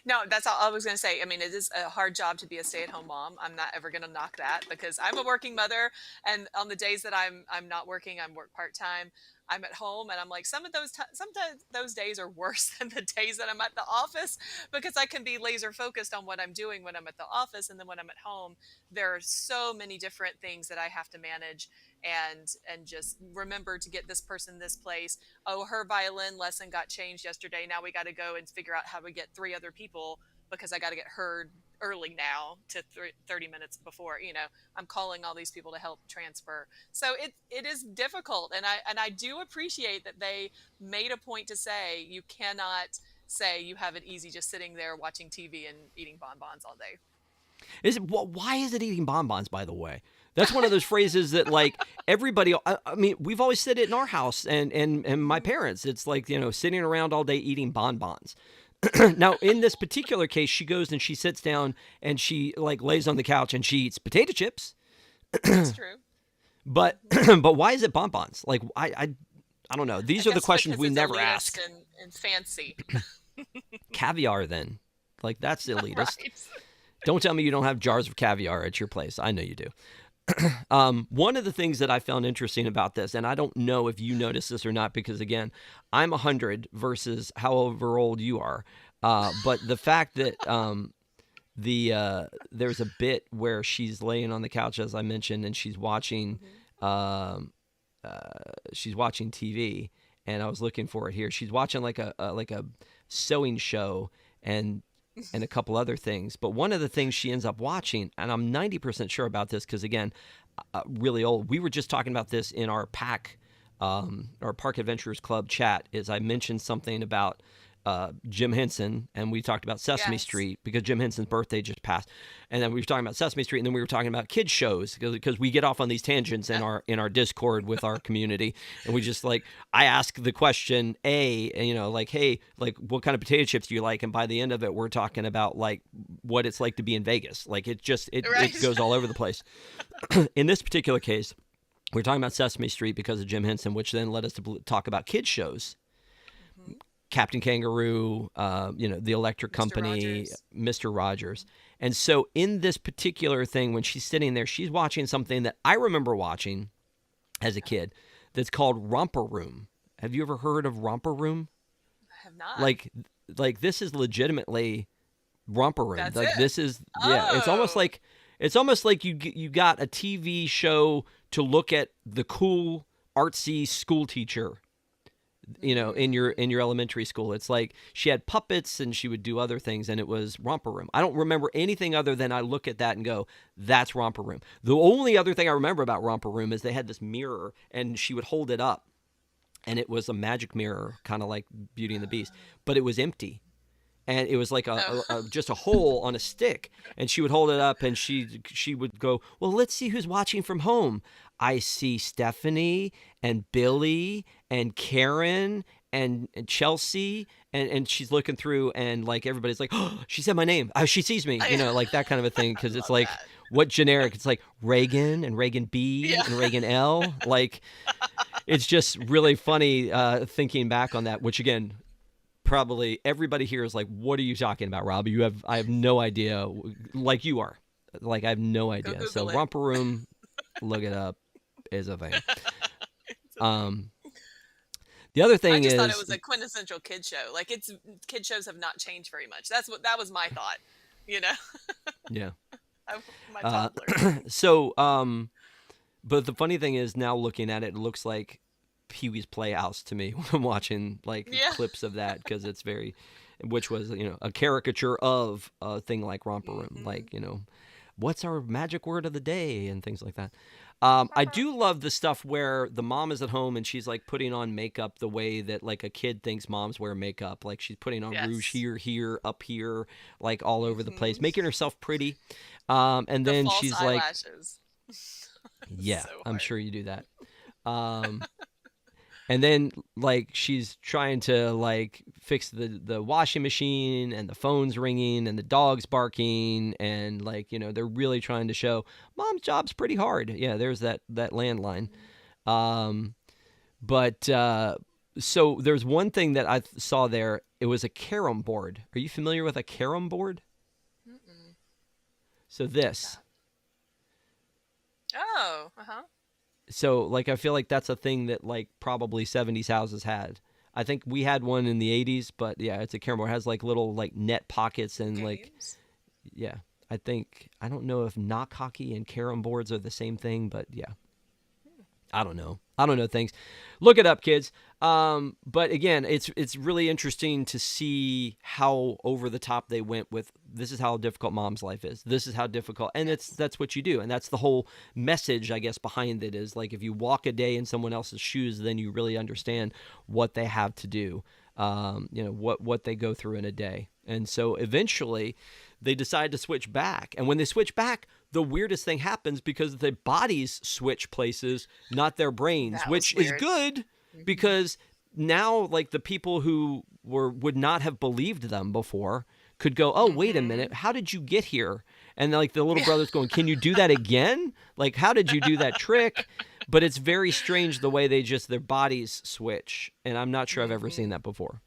[SPEAKER 2] No, that's all I was going to say. I mean, it is a hard job to be a stay-at-home mom. I'm not ever going to knock that, because I'm a working mother, and on the days that I'm not working, I'm work part-time. I'm at home, and I'm like, sometimes those days are worse than the days that I'm at the office, because I can be laser focused on what I'm doing when I'm at the office, and then when I'm at home, there are so many different things that I have to manage, and just remember to get this person this place. Oh, her violin lesson got changed yesterday. Now we got to go and figure out how we get 3 other people, because I got to get her early now to 30 minutes before. I'm calling all these people to help transfer. So it is difficult, and I do appreciate that they made a point to say you cannot say you have it easy just sitting there watching TV and eating bonbons all day.
[SPEAKER 1] Why is it eating bonbons, by the way? That's one of those phrases that, like, everybody, I mean, we've always said it in our house and my parents. It's like, sitting around all day eating bonbons. Now, in this particular case, she goes and she sits down and she, like, lays on the couch and she eats potato chips.
[SPEAKER 2] That's true.
[SPEAKER 1] But why is it bonbons? Like, I don't know. These are the questions we never ask.
[SPEAKER 2] And fancy.
[SPEAKER 1] Caviar, then. Like, that's elitist.
[SPEAKER 2] Right.
[SPEAKER 1] Don't tell me you don't have jars of caviar at your place. I know you do. One of the things that I found interesting about this, and I don't know if you noticed this or not, because again, I'm 100 versus however old you are. But the fact that there's a bit where she's laying on the couch, as I mentioned, and she's watching TV, and I was looking for it here. She's watching like a sewing show and a couple other things. But one of the things she ends up watching, and I'm 90% sure about this because, again, really old. We were just talking about this in our Park Adventurers Club chat, is I mentioned something about Jim Henson, and we talked about Sesame
[SPEAKER 2] Yes.
[SPEAKER 1] Street because Jim Henson's birthday just passed, and then we were talking about Sesame Street, and then we were talking about kids shows because we get off on these tangents in our Discord with our community, and we just like I ask the question like hey, like what kind of potato chips do you like, and by the end of it we're talking about like what it's like to be in Vegas, like it
[SPEAKER 2] Right.
[SPEAKER 1] goes all over the place. In this particular case, we're talking about Sesame Street because of Jim Henson, which then led us to talk about kids shows.
[SPEAKER 2] Hmm.
[SPEAKER 1] Captain Kangaroo, the Electric
[SPEAKER 2] Mr.
[SPEAKER 1] Company,
[SPEAKER 2] Rogers.
[SPEAKER 1] Mr. Rogers. And so in this particular thing, when she's sitting there, she's watching something that I remember watching as a kid that's called Romper Room. Have you ever heard of Romper Room?
[SPEAKER 2] I have not.
[SPEAKER 1] Like, like this is legitimately Romper Room.
[SPEAKER 2] That's
[SPEAKER 1] Like
[SPEAKER 2] it.
[SPEAKER 1] this is yeah.
[SPEAKER 2] Oh.
[SPEAKER 1] It's almost like you got a TV show to look at the cool artsy school teacher
[SPEAKER 2] Mm.
[SPEAKER 1] in your elementary school. It's like she had puppets and she would do other things, and it was Romper Room. I don't remember anything other than I look at that and go, that's Romper Room. The only other thing I remember about Romper Room is they had this mirror and she would hold it up, and it was a magic mirror, kind of like Beauty and the Beast, but it was empty, and it was like
[SPEAKER 2] Oh.
[SPEAKER 1] just a hole on a stick, and she would hold it up and she would go, well, let's see who's watching from home. I see Stephanie and Billy and Karen and Chelsea, and she's looking through, and like everybody's like, oh, she said my name, oh, she sees me,
[SPEAKER 2] I,
[SPEAKER 1] like that kind of a thing,
[SPEAKER 2] I
[SPEAKER 1] because it's
[SPEAKER 2] love
[SPEAKER 1] like
[SPEAKER 2] that.
[SPEAKER 1] what generic, it's like Reagan and Reagan B
[SPEAKER 2] Yeah.
[SPEAKER 1] and Reagan L, like it's just really funny thinking back on that, which again probably everybody here is like, what are you talking about, Rob? I have no idea, like you are, like I have no
[SPEAKER 2] Go
[SPEAKER 1] idea. So
[SPEAKER 2] Google it.
[SPEAKER 1] Romper Room, look it up, is a thing.
[SPEAKER 2] It's a thing.
[SPEAKER 1] um the other
[SPEAKER 2] I
[SPEAKER 1] thing
[SPEAKER 2] just thought it
[SPEAKER 1] is,
[SPEAKER 2] was a quintessential kid show. Like it's kid shows have not changed very much. That was my thought. You know,
[SPEAKER 1] yeah.
[SPEAKER 2] my
[SPEAKER 1] uh
[SPEAKER 2] toddler.
[SPEAKER 1] so but the funny thing is, now looking at it, it looks like Pee-wee's Playhouse to me when I'm watching like
[SPEAKER 2] Yeah.
[SPEAKER 1] clips of that, because it's very, which was a caricature of a thing like Romper Room,
[SPEAKER 2] Hmm.
[SPEAKER 1] like what's our magic word of the day and things like that. I do love the stuff where the mom is at home and she's like putting on makeup the way that like a kid thinks moms wear makeup. Like she's putting on rouge
[SPEAKER 2] Yes.
[SPEAKER 1] here, up here, like all over the
[SPEAKER 2] Hmm.
[SPEAKER 1] place, making herself pretty. And
[SPEAKER 2] The
[SPEAKER 1] then
[SPEAKER 2] false
[SPEAKER 1] she's like,
[SPEAKER 2] eyelashes.
[SPEAKER 1] yeah,
[SPEAKER 2] So
[SPEAKER 1] I'm
[SPEAKER 2] hard.
[SPEAKER 1] sure you do that. Um, and then like she's trying to like fix the washing machine, and the phone's ringing and the dog's barking, and like they're really trying to show mom's job's pretty hard. Yeah, there's that landline. um but so there's one thing that I saw there. It was a carom board. Are you familiar with a carom board?
[SPEAKER 2] Mm-mm.
[SPEAKER 1] So
[SPEAKER 2] What's
[SPEAKER 1] this,
[SPEAKER 2] that? Oh, uh-huh.
[SPEAKER 1] so like I feel like that's a thing that like probably 70s houses had. I think we had one in the 80s, but yeah, it's a carom board. It has like little like net pockets, and like
[SPEAKER 2] Games.
[SPEAKER 1] yeah, I don't know if knock hockey and carom boards are the same thing, but yeah, I don't know. I don't know things. Look it up, kids. But again, it's really interesting to see how over the top they went with, this is how difficult mom's life is. This is how difficult, and it's
[SPEAKER 2] Yes.
[SPEAKER 1] that's what you do, and that's the whole message, I guess, behind it, is like if you walk a day in someone else's shoes, then you really understand what they have to do. What they go through in a day, and so eventually they decide to switch back. And when they switch back, the weirdest thing happens because the bodies switch places, not their brains,
[SPEAKER 2] That was
[SPEAKER 1] which is
[SPEAKER 2] weird.
[SPEAKER 1] good
[SPEAKER 2] Hmm.
[SPEAKER 1] because now like the people who would not have believed them before could go, oh, wait a minute,
[SPEAKER 2] Hmm.
[SPEAKER 1] how did you get here? And like the little
[SPEAKER 2] Yeah.
[SPEAKER 1] brother's going, can you do that again? Like, how did you do that trick? But it's very strange the way their bodies switch, and I'm not sure I've ever seen
[SPEAKER 2] Hmm.
[SPEAKER 1] that before.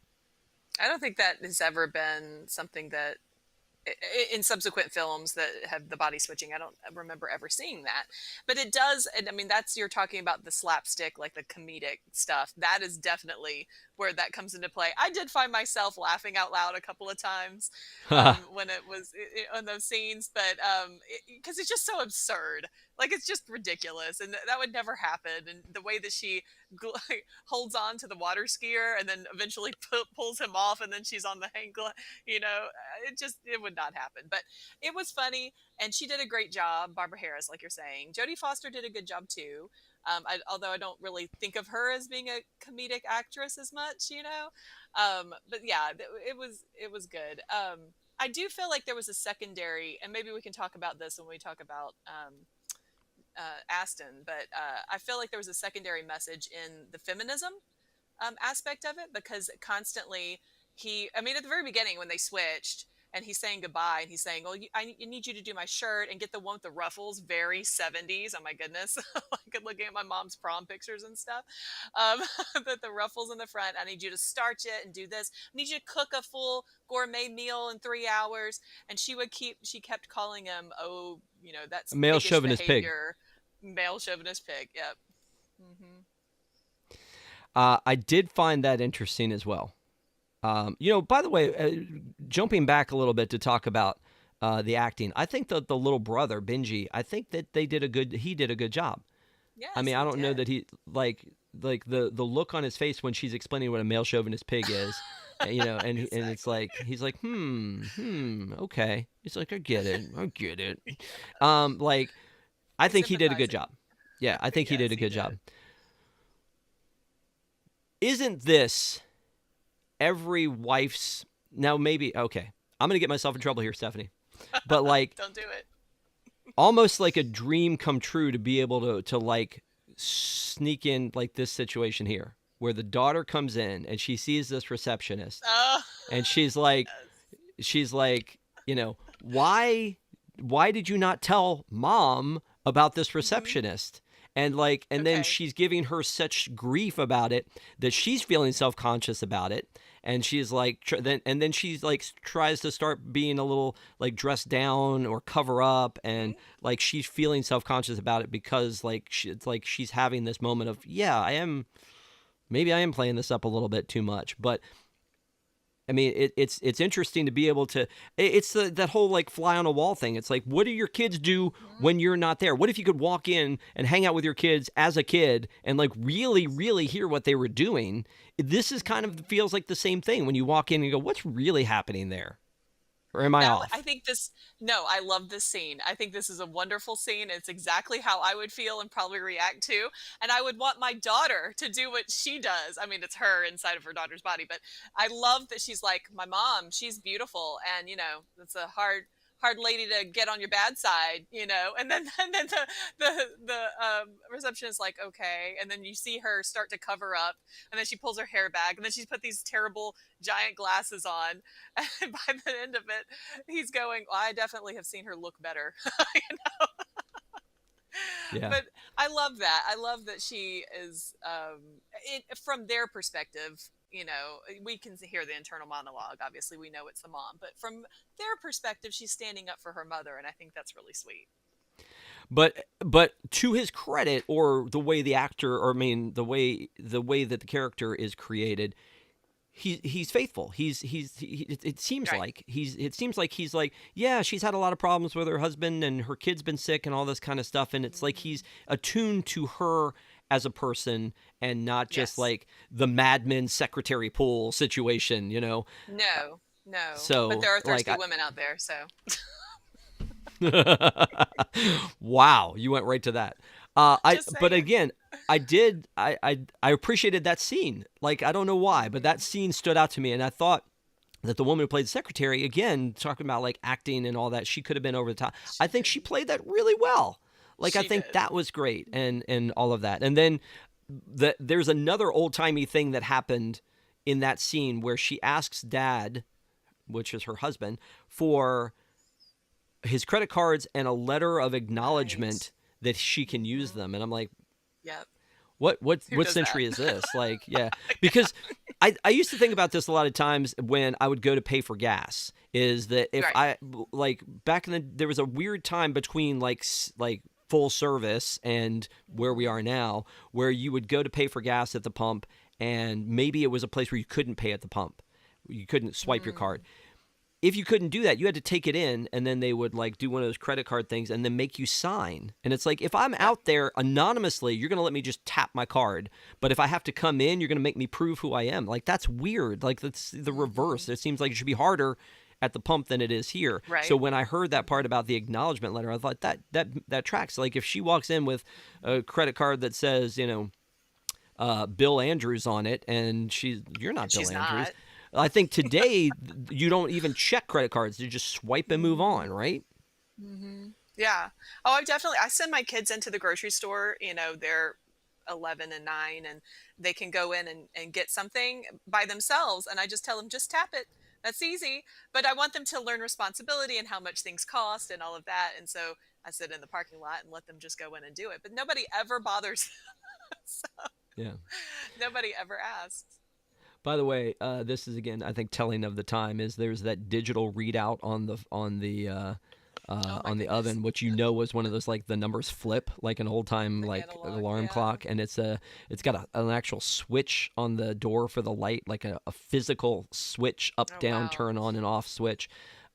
[SPEAKER 2] I don't think that has ever been something that in subsequent films that have the body switching. I don't remember ever seeing that, but it does. And I mean, that's, you're talking about the slapstick, like the comedic stuff. That is definitely where that comes into play. I did find myself laughing out loud a couple of times when it was on those scenes, but because it's just so absurd. Like it's just ridiculous, and that would never happen. And the way that she holds on to the water skier and then eventually pulls him off, and then she's on the it would not happen. But it was funny, and she did a great job. Barbara Harris, like you're saying, Jodie Foster did a good job too. Although I don't really think of her as being a comedic actress as much, but yeah, it was good. I do feel like there was a secondary, and maybe we can talk about this when we talk about Aston, but I feel like there was a secondary message in the feminism aspect of it, because constantly I mean, at the very beginning when they switched and he's saying goodbye and he's saying, "Oh, I need you to do my shirt and get the one with the ruffles," very 70s. Oh my goodness, like looking at my mom's prom pictures and stuff. Um, the ruffles in the front. I need you to starch it and do this. I need you to cook a full gourmet meal in 3 hours. And she kept calling him, "Oh,
[SPEAKER 1] A
[SPEAKER 2] that's
[SPEAKER 1] male
[SPEAKER 2] piggish
[SPEAKER 1] chauvinist pig.
[SPEAKER 2] behavior." Male chauvinist pig. Yep. Hmm.
[SPEAKER 1] I did find that interesting as well. By the way, jumping back a little bit to talk about the acting, I think that the little brother Benji, I think that he did a good job. I
[SPEAKER 2] Yes,
[SPEAKER 1] mean, I
[SPEAKER 2] he
[SPEAKER 1] don't know
[SPEAKER 2] did.
[SPEAKER 1] that he like the look on his face when she's explaining what a male chauvinist pig is, and it's
[SPEAKER 2] Exactly.
[SPEAKER 1] like he's like okay, he's like I get it. Like I
[SPEAKER 2] He's
[SPEAKER 1] think he did a good
[SPEAKER 2] sympathizing.
[SPEAKER 1] job. Yeah, I think he did
[SPEAKER 2] Yes,
[SPEAKER 1] a
[SPEAKER 2] he
[SPEAKER 1] good job.
[SPEAKER 2] did.
[SPEAKER 1] Isn't this every wife's now? Maybe okay. I'm gonna get myself in trouble here, Stephanie. But like
[SPEAKER 2] Don't do it.
[SPEAKER 1] almost like a dream come true to be able to like sneak in like this situation here where the daughter comes in and she sees this receptionist
[SPEAKER 2] Oh,
[SPEAKER 1] and
[SPEAKER 2] yes.
[SPEAKER 1] she's like, why did you not tell mom about this
[SPEAKER 2] Hmm.
[SPEAKER 1] receptionist? And then
[SPEAKER 2] Okay.
[SPEAKER 1] she's giving her such grief about it that she's feeling self-conscious about it, and she's like then she's like tries to start being a little like dressed down or cover up, and
[SPEAKER 2] Hmm.
[SPEAKER 1] like she's feeling self-conscious about it because like it's like she's having this moment of, yeah, maybe I am playing this up a little bit too much. But I mean, it's interesting to be able to. It's that whole like fly on a wall thing. It's like, what do your kids do
[SPEAKER 2] Hmm.
[SPEAKER 1] when you're not there? What if you could walk in and hang out with your kids as a kid and like really, really hear what they were doing? This is kind of
[SPEAKER 2] Hmm.
[SPEAKER 1] feels like the same thing when you walk in and go, what's really happening there? Or am I
[SPEAKER 2] That I
[SPEAKER 1] off?
[SPEAKER 2] think this. No, I love this scene. I think this is a wonderful scene. It's exactly how I would feel and probably react to, and I would want my daughter to do what she does. I mean, it's her inside of her daughter's body, but I love that she's like, my mom. She's beautiful, and it's a hard lady to get on your bad side, and then the receptionist is like, okay, and then you see her start to cover up, and then she pulls her hair back, and then she's put these terrible giant glasses on, and by the end of it, he's going, well, I definitely have seen her look better.
[SPEAKER 1] Yeah.
[SPEAKER 2] But I love that. I love that she is, from their perspective, we can hear the internal monologue. Obviously, we know it's the mom, but from their perspective, she's standing up for her mother. And I think that's really sweet.
[SPEAKER 1] But to his credit, or the way the actor, or I mean the way that the character is created, he's faithful. It seems
[SPEAKER 2] Right.
[SPEAKER 1] like he's like, yeah, she's had a lot of problems with her husband and her kid's been sick and all this kind of stuff, and it's like
[SPEAKER 2] Hmm.
[SPEAKER 1] he's attuned to her as a person and not just
[SPEAKER 2] Yes.
[SPEAKER 1] like the Mad Men secretary pool situation.
[SPEAKER 2] No, no. But
[SPEAKER 1] So
[SPEAKER 2] there are
[SPEAKER 1] like
[SPEAKER 2] thirsty women out there. So
[SPEAKER 1] wow, you went right to that.
[SPEAKER 2] just
[SPEAKER 1] But
[SPEAKER 2] saying.
[SPEAKER 1] again, I appreciated that scene. Like I don't know why, but that
[SPEAKER 2] Hmm.
[SPEAKER 1] scene stood out to me, and I thought that the woman who played the secretary, again, talking about like acting and all that, she could have been over the top. I
[SPEAKER 2] She
[SPEAKER 1] think
[SPEAKER 2] did.
[SPEAKER 1] she played that really well. Like I
[SPEAKER 2] She
[SPEAKER 1] think
[SPEAKER 2] did.
[SPEAKER 1] that was great, and all of that. And then there's another old timey thing that happened in that scene where she asks dad, which is her husband, for his credit cards and a letter of
[SPEAKER 2] Right.
[SPEAKER 1] acknowledgement that she can use
[SPEAKER 2] Hmm.
[SPEAKER 1] them. And I'm like,
[SPEAKER 2] Yep.
[SPEAKER 1] what
[SPEAKER 2] Who does that?
[SPEAKER 1] century is this? Like, yeah, because I used to think about this a lot of times when I would go to pay for gas. Is that if
[SPEAKER 2] Right.
[SPEAKER 1] I like back in there was a weird time between like full service and where we
[SPEAKER 2] Hmm.
[SPEAKER 1] are now, where you would go to pay for gas at the pump, and maybe it was a place where you couldn't pay at the pump, you couldn't swipe your card.
[SPEAKER 2] Mm.
[SPEAKER 1] If you couldn't do that, you had to take it in, and then they would like do one of those credit card things and then make you sign. And it's like, if I'm
[SPEAKER 2] Yep.
[SPEAKER 1] out there anonymously, you're going to let me just tap my card. But if I have to come in, you're going to make me prove who I am. Like, that's weird. Like, that's the reverse.
[SPEAKER 2] Hmm.
[SPEAKER 1] It seems like it should be harder at the pump than it is here. So
[SPEAKER 2] Right.
[SPEAKER 1] when I heard that part about the acknowledgement letter, I thought that tracks. Like if she walks in with a credit card that says, Bill Andrews on it, and you're not
[SPEAKER 2] And
[SPEAKER 1] Bill
[SPEAKER 2] she's
[SPEAKER 1] Andrews.
[SPEAKER 2] not.
[SPEAKER 1] I think today you don't even check credit cards; you just swipe and move on, right?
[SPEAKER 2] Yeah. Oh, I send my kids into the grocery store, they're 11 and 9, and they can go in and get something by themselves. And I just tell them, just tap it. That's easy. But I want them to learn responsibility and how much things cost and all of that. And so I sit in the parking lot and let them just go in and do it. But nobody ever bothers. So
[SPEAKER 1] Yeah.
[SPEAKER 2] nobody ever asks.
[SPEAKER 1] By the way, this is again, I think, telling of the time. Is there's that digital readout
[SPEAKER 2] Oh my
[SPEAKER 1] on the
[SPEAKER 2] goodness.
[SPEAKER 1] oven, which was one of those like the numbers flip like an old time
[SPEAKER 2] The
[SPEAKER 1] like
[SPEAKER 2] analog,
[SPEAKER 1] alarm
[SPEAKER 2] yeah.
[SPEAKER 1] clock, and it's got an actual switch on the door for the light, like a physical switch, up,
[SPEAKER 2] Oh
[SPEAKER 1] down,
[SPEAKER 2] wow.
[SPEAKER 1] turn on and off switch.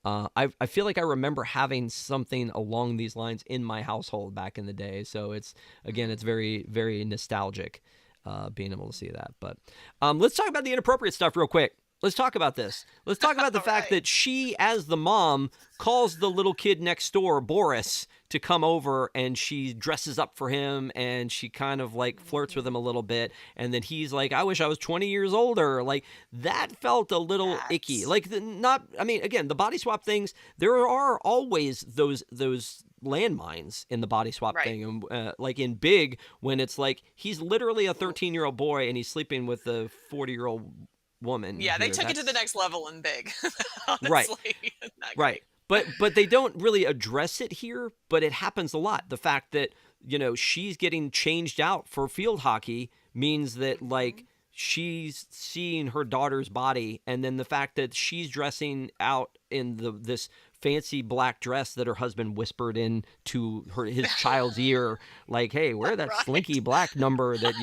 [SPEAKER 1] I feel like I remember having something along these lines in my household back in the day. So it's very, very nostalgic being able to see that. But let's talk about the inappropriate stuff real quick. Let's talk about this. Let's talk about the
[SPEAKER 2] All
[SPEAKER 1] fact
[SPEAKER 2] right.
[SPEAKER 1] that she, as the mom, calls the little kid next door, Boris, to come over, and she dresses up for him, and she kind of like flirts with him a little bit, and then he's like, "I wish I was 20 years older." Like that felt a little icky.
[SPEAKER 2] That's
[SPEAKER 1] Like not. I mean, again, the body swap things. There are always those landmines in the body swap
[SPEAKER 2] right.
[SPEAKER 1] thing, and like in Big, when it's like he's literally a
[SPEAKER 2] Ooh.
[SPEAKER 1] 13-year-old boy and he's sleeping with a 40-year-old woman
[SPEAKER 2] Yeah, they
[SPEAKER 1] here.
[SPEAKER 2] took it to the
[SPEAKER 1] That's
[SPEAKER 2] next level and big.
[SPEAKER 1] right.
[SPEAKER 2] Honestly, not
[SPEAKER 1] Right.
[SPEAKER 2] great.
[SPEAKER 1] But they don't really address it here, but it happens a lot. The fact that, she's getting changed out for field hockey means that
[SPEAKER 2] Hmm.
[SPEAKER 1] like she's seeing her daughter's body, and then the fact that she's dressing out in this fancy black dress that her husband whispered into his child's ear, like, "Hey, wear that
[SPEAKER 2] Right.
[SPEAKER 1] slinky black number that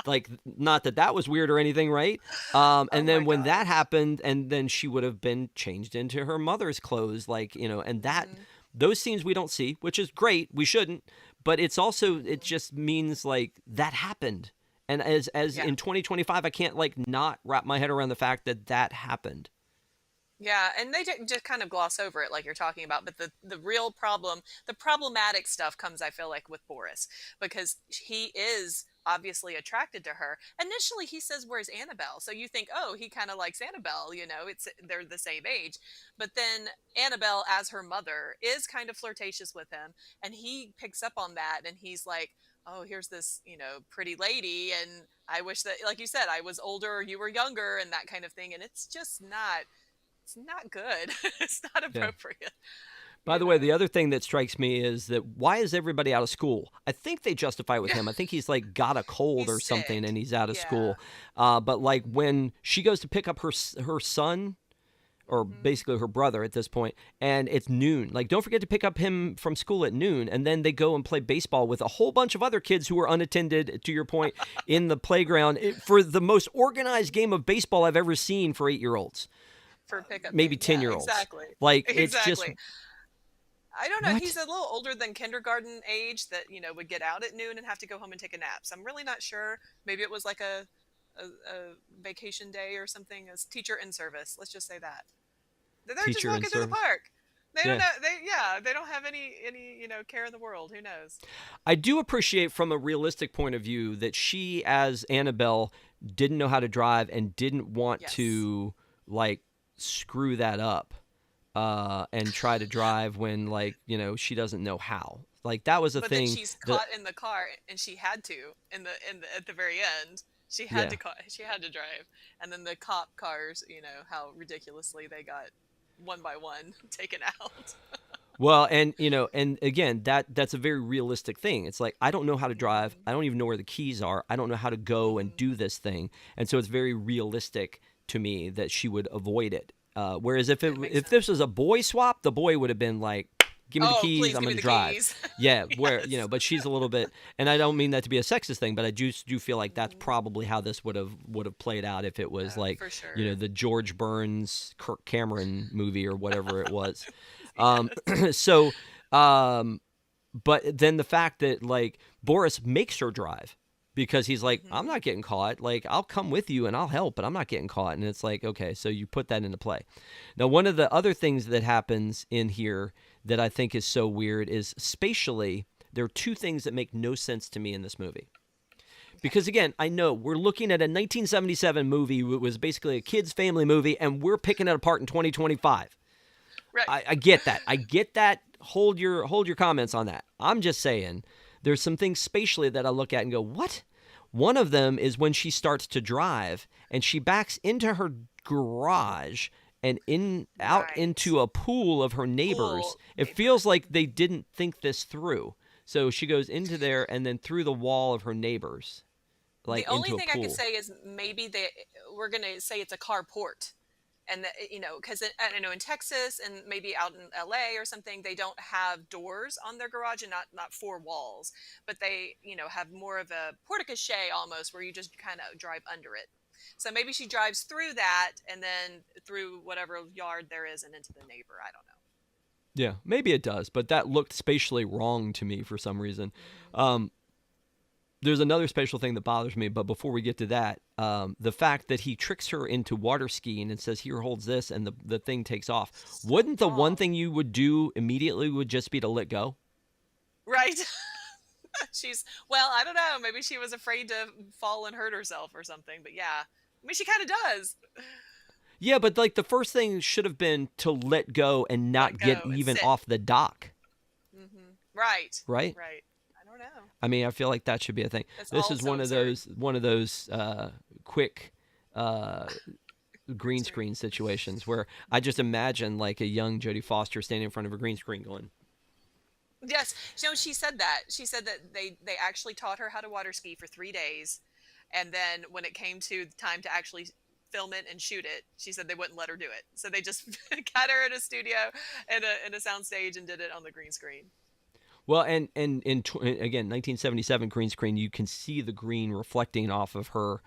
[SPEAKER 1] like, not that that was weird or anything, right?"
[SPEAKER 2] Oh
[SPEAKER 1] And
[SPEAKER 2] my
[SPEAKER 1] then when that
[SPEAKER 2] gosh.
[SPEAKER 1] happened, and then she would have been changed into her mother's clothes, like, and
[SPEAKER 2] Hmm.
[SPEAKER 1] those scenes we don't see, which is great. We shouldn't, but it
[SPEAKER 2] Hmm.
[SPEAKER 1] just means like that happened. And as
[SPEAKER 2] Yeah.
[SPEAKER 1] in 2025, I can't like not wrap my head around the fact that that happened.
[SPEAKER 2] Yeah, and they just kind of gloss over it like you're talking about, but the real problem, the problematic stuff comes, I feel like, with Boris, because he is obviously attracted to her. Initially, he says, "Where's Annabelle?" So you think, "Oh, he kind of likes Annabelle, they're the same age." But then Annabelle, as her mother, is kind of flirtatious with him, and he picks up on that, and he's like, "Oh, here's this, pretty lady, and I wish that, like you said, I was older or you were younger," and that kind of thing, and it's not good. It's not
[SPEAKER 1] Yeah.
[SPEAKER 2] appropriate,
[SPEAKER 1] By
[SPEAKER 2] you
[SPEAKER 1] the way,
[SPEAKER 2] know.
[SPEAKER 1] the other thing that strikes me is that why is everybody out of school? I think they justify it with
[SPEAKER 2] Yeah,
[SPEAKER 1] him. I think he's like got a cold
[SPEAKER 2] he's
[SPEAKER 1] or something and
[SPEAKER 2] sick.
[SPEAKER 1] he's out of
[SPEAKER 2] Yeah.
[SPEAKER 1] school. But like when she goes to pick up her son, or
[SPEAKER 2] Hmm.
[SPEAKER 1] basically her brother at this point, and it's noon. Like, don't forget to pick up him from school at noon, and then they go and play baseball with a whole bunch of other kids who are unattended, to your point, in the playground for the most organized game of baseball I've ever seen for 8-year-olds,
[SPEAKER 2] For pickup
[SPEAKER 1] maybe
[SPEAKER 2] game. Yeah,
[SPEAKER 1] 10-year-olds.
[SPEAKER 2] exactly.
[SPEAKER 1] Like, it's just
[SPEAKER 2] Exactly. I don't know. He's
[SPEAKER 1] what?
[SPEAKER 2] a little older than kindergarten age that, would get out at noon and have to go home and take a nap. So I'm really not sure. Maybe it was like a vacation day or something as teacher in service. Let's just say that. They're just
[SPEAKER 1] Teacher in
[SPEAKER 2] walking through the
[SPEAKER 1] service.
[SPEAKER 2] park. They don't
[SPEAKER 1] Yeah.
[SPEAKER 2] know. They don't have any, care in the world. Who knows?
[SPEAKER 1] I do appreciate from a realistic point of view that she, as Annabelle, didn't know how to drive and didn't want
[SPEAKER 2] Yes.
[SPEAKER 1] to like screw that up and try to drive when like she doesn't know how. Like that was a
[SPEAKER 2] But then
[SPEAKER 1] thing
[SPEAKER 2] she's
[SPEAKER 1] that
[SPEAKER 2] caught in the car and she had to at the very end.
[SPEAKER 1] yeah.
[SPEAKER 2] She had to drive. And then the cop cars, how ridiculously they got one by one taken out.
[SPEAKER 1] Well, and and again, that's a very realistic thing. It's like I don't know how to drive.
[SPEAKER 2] Hmm.
[SPEAKER 1] I don't even know where the keys are. I don't know how to go and
[SPEAKER 2] Hmm.
[SPEAKER 1] do this thing. And so it's very realistic to me that she would avoid it. Whereas
[SPEAKER 2] It makes
[SPEAKER 1] if this
[SPEAKER 2] sense.
[SPEAKER 1] was a boy swap, the boy would have been like, "Give me the
[SPEAKER 2] Oh,
[SPEAKER 1] keys.
[SPEAKER 2] please
[SPEAKER 1] I'm
[SPEAKER 2] give me
[SPEAKER 1] going to
[SPEAKER 2] the
[SPEAKER 1] drive."
[SPEAKER 2] keys.
[SPEAKER 1] Yeah, where
[SPEAKER 2] Yes.
[SPEAKER 1] but she's a little bit, and I don't mean that to be a sexist thing, but I do feel like that's
[SPEAKER 2] Hmm.
[SPEAKER 1] probably how this would have played out if it was like
[SPEAKER 2] For sure.
[SPEAKER 1] the George Burns Kirk Cameron movie or whatever it was.
[SPEAKER 2] Yes.
[SPEAKER 1] So, but then the fact that like Boris makes her drive, because he's like, I'm
[SPEAKER 2] Mhm.
[SPEAKER 1] not getting caught. Like, I'll come with you and I'll help, but I'm not getting caught. And it's like, okay, so you put that into play. Now, one of the other things that happens in here that I think is so weird is spatially, there are two things that make no sense to me in this movie.
[SPEAKER 2] Okay.
[SPEAKER 1] Because again, I know we're looking at a 1977 movie. It was basically a kid's family movie, and we're picking it apart in 2025.
[SPEAKER 2] Right.
[SPEAKER 1] I get that. I get that. Hold your comments on that. I'm just saying there's some things spatially that I look at and go, what? One of them is when she starts to drive and she backs into her garage and in out
[SPEAKER 2] Right.
[SPEAKER 1] into a pool of her neighbors.
[SPEAKER 2] Pool
[SPEAKER 1] It
[SPEAKER 2] neighbor.
[SPEAKER 1] feels like they didn't think this through. So she goes into there and then through the wall of her neighbors,
[SPEAKER 2] The
[SPEAKER 1] like
[SPEAKER 2] only
[SPEAKER 1] into a
[SPEAKER 2] thing I could
[SPEAKER 1] pool.
[SPEAKER 2] say is maybe we're going to say it's a carport. And that, because I know in Texas and maybe out in LA or something, they don't have doors on their garage and not four walls, but they, have more of a porte-cochere almost where you just kind of drive under it. So maybe she drives through that and then through whatever yard there is and into the neighbor. I don't know.
[SPEAKER 1] Yeah, maybe it does, but that looked spatially wrong to me for some reason.
[SPEAKER 2] Hmm.
[SPEAKER 1] Um, there's another spatial thing that bothers me, but before we get to that, the fact that he tricks her into water skiing and says, "Here, holds this," and the thing takes off.
[SPEAKER 2] So
[SPEAKER 1] Wouldn't the one
[SPEAKER 2] wrong.
[SPEAKER 1] thing you would do immediately would just be to let go?
[SPEAKER 2] Right. Well, I don't know. Maybe she was afraid to fall and hurt herself or something, but yeah. I mean, she kind of does.
[SPEAKER 1] Yeah, but like the first thing should have been to let go and
[SPEAKER 2] Let
[SPEAKER 1] not get
[SPEAKER 2] go and
[SPEAKER 1] even
[SPEAKER 2] sit.
[SPEAKER 1] off the dock,
[SPEAKER 2] Right.
[SPEAKER 1] right?
[SPEAKER 2] Right. I don't know.
[SPEAKER 1] I mean, I feel like that should be a thing.
[SPEAKER 2] That's
[SPEAKER 1] This
[SPEAKER 2] all
[SPEAKER 1] is
[SPEAKER 2] so absurd.
[SPEAKER 1] one of those quick uh,
[SPEAKER 2] Green
[SPEAKER 1] green
[SPEAKER 2] screen.
[SPEAKER 1] screen situations where I just imagine like a young Jodie Foster standing in front of a green screen going,
[SPEAKER 2] Yes. She said that. She said that they actually taught her how to water ski for 3 days, and then when it came to time to actually film it and shoot it, she said they wouldn't let her do it. So they just got her in a studio and in a sound stage and did it on the green screen.
[SPEAKER 1] well, and again, 1977 green screen, you can see the green reflecting off of her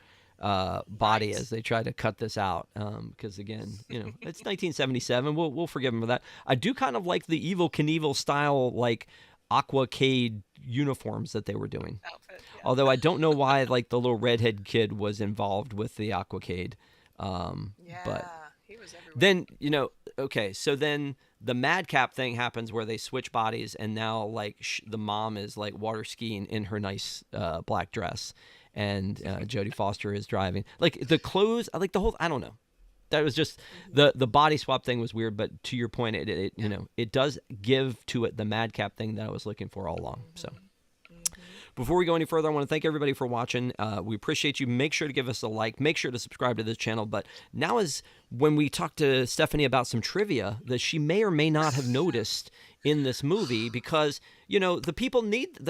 [SPEAKER 1] body
[SPEAKER 2] Right.
[SPEAKER 1] as they try to cut this out. Because again, it's 1977. We'll forgive them for that. I do kind of like the Evil Knievel style, like aquacade uniforms that they were doing.
[SPEAKER 2] Outfit.
[SPEAKER 1] Although
[SPEAKER 2] Yeah.
[SPEAKER 1] I don't know why, like the little redhead kid was involved with the aquacade. But
[SPEAKER 2] Yeah. He was everywhere.
[SPEAKER 1] then okay, so then the madcap thing happens where they switch bodies and now like the mom is like water skiing in her nice black dress and Jodie Foster is driving like the clothes like the whole I don't know, that was just
[SPEAKER 2] Hmm.
[SPEAKER 1] the body swap thing was weird, but to your point it
[SPEAKER 2] Yeah.
[SPEAKER 1] it does give to it the madcap thing that I was looking for all along. So
[SPEAKER 2] Hmm. Hmm.
[SPEAKER 1] before we go any further, I want to thank everybody for watching. We appreciate you. Make sure to give us a like. Make sure to subscribe to this channel. But now is when we talk to Stephanie about some trivia that she may or may not have noticed in this movie because, the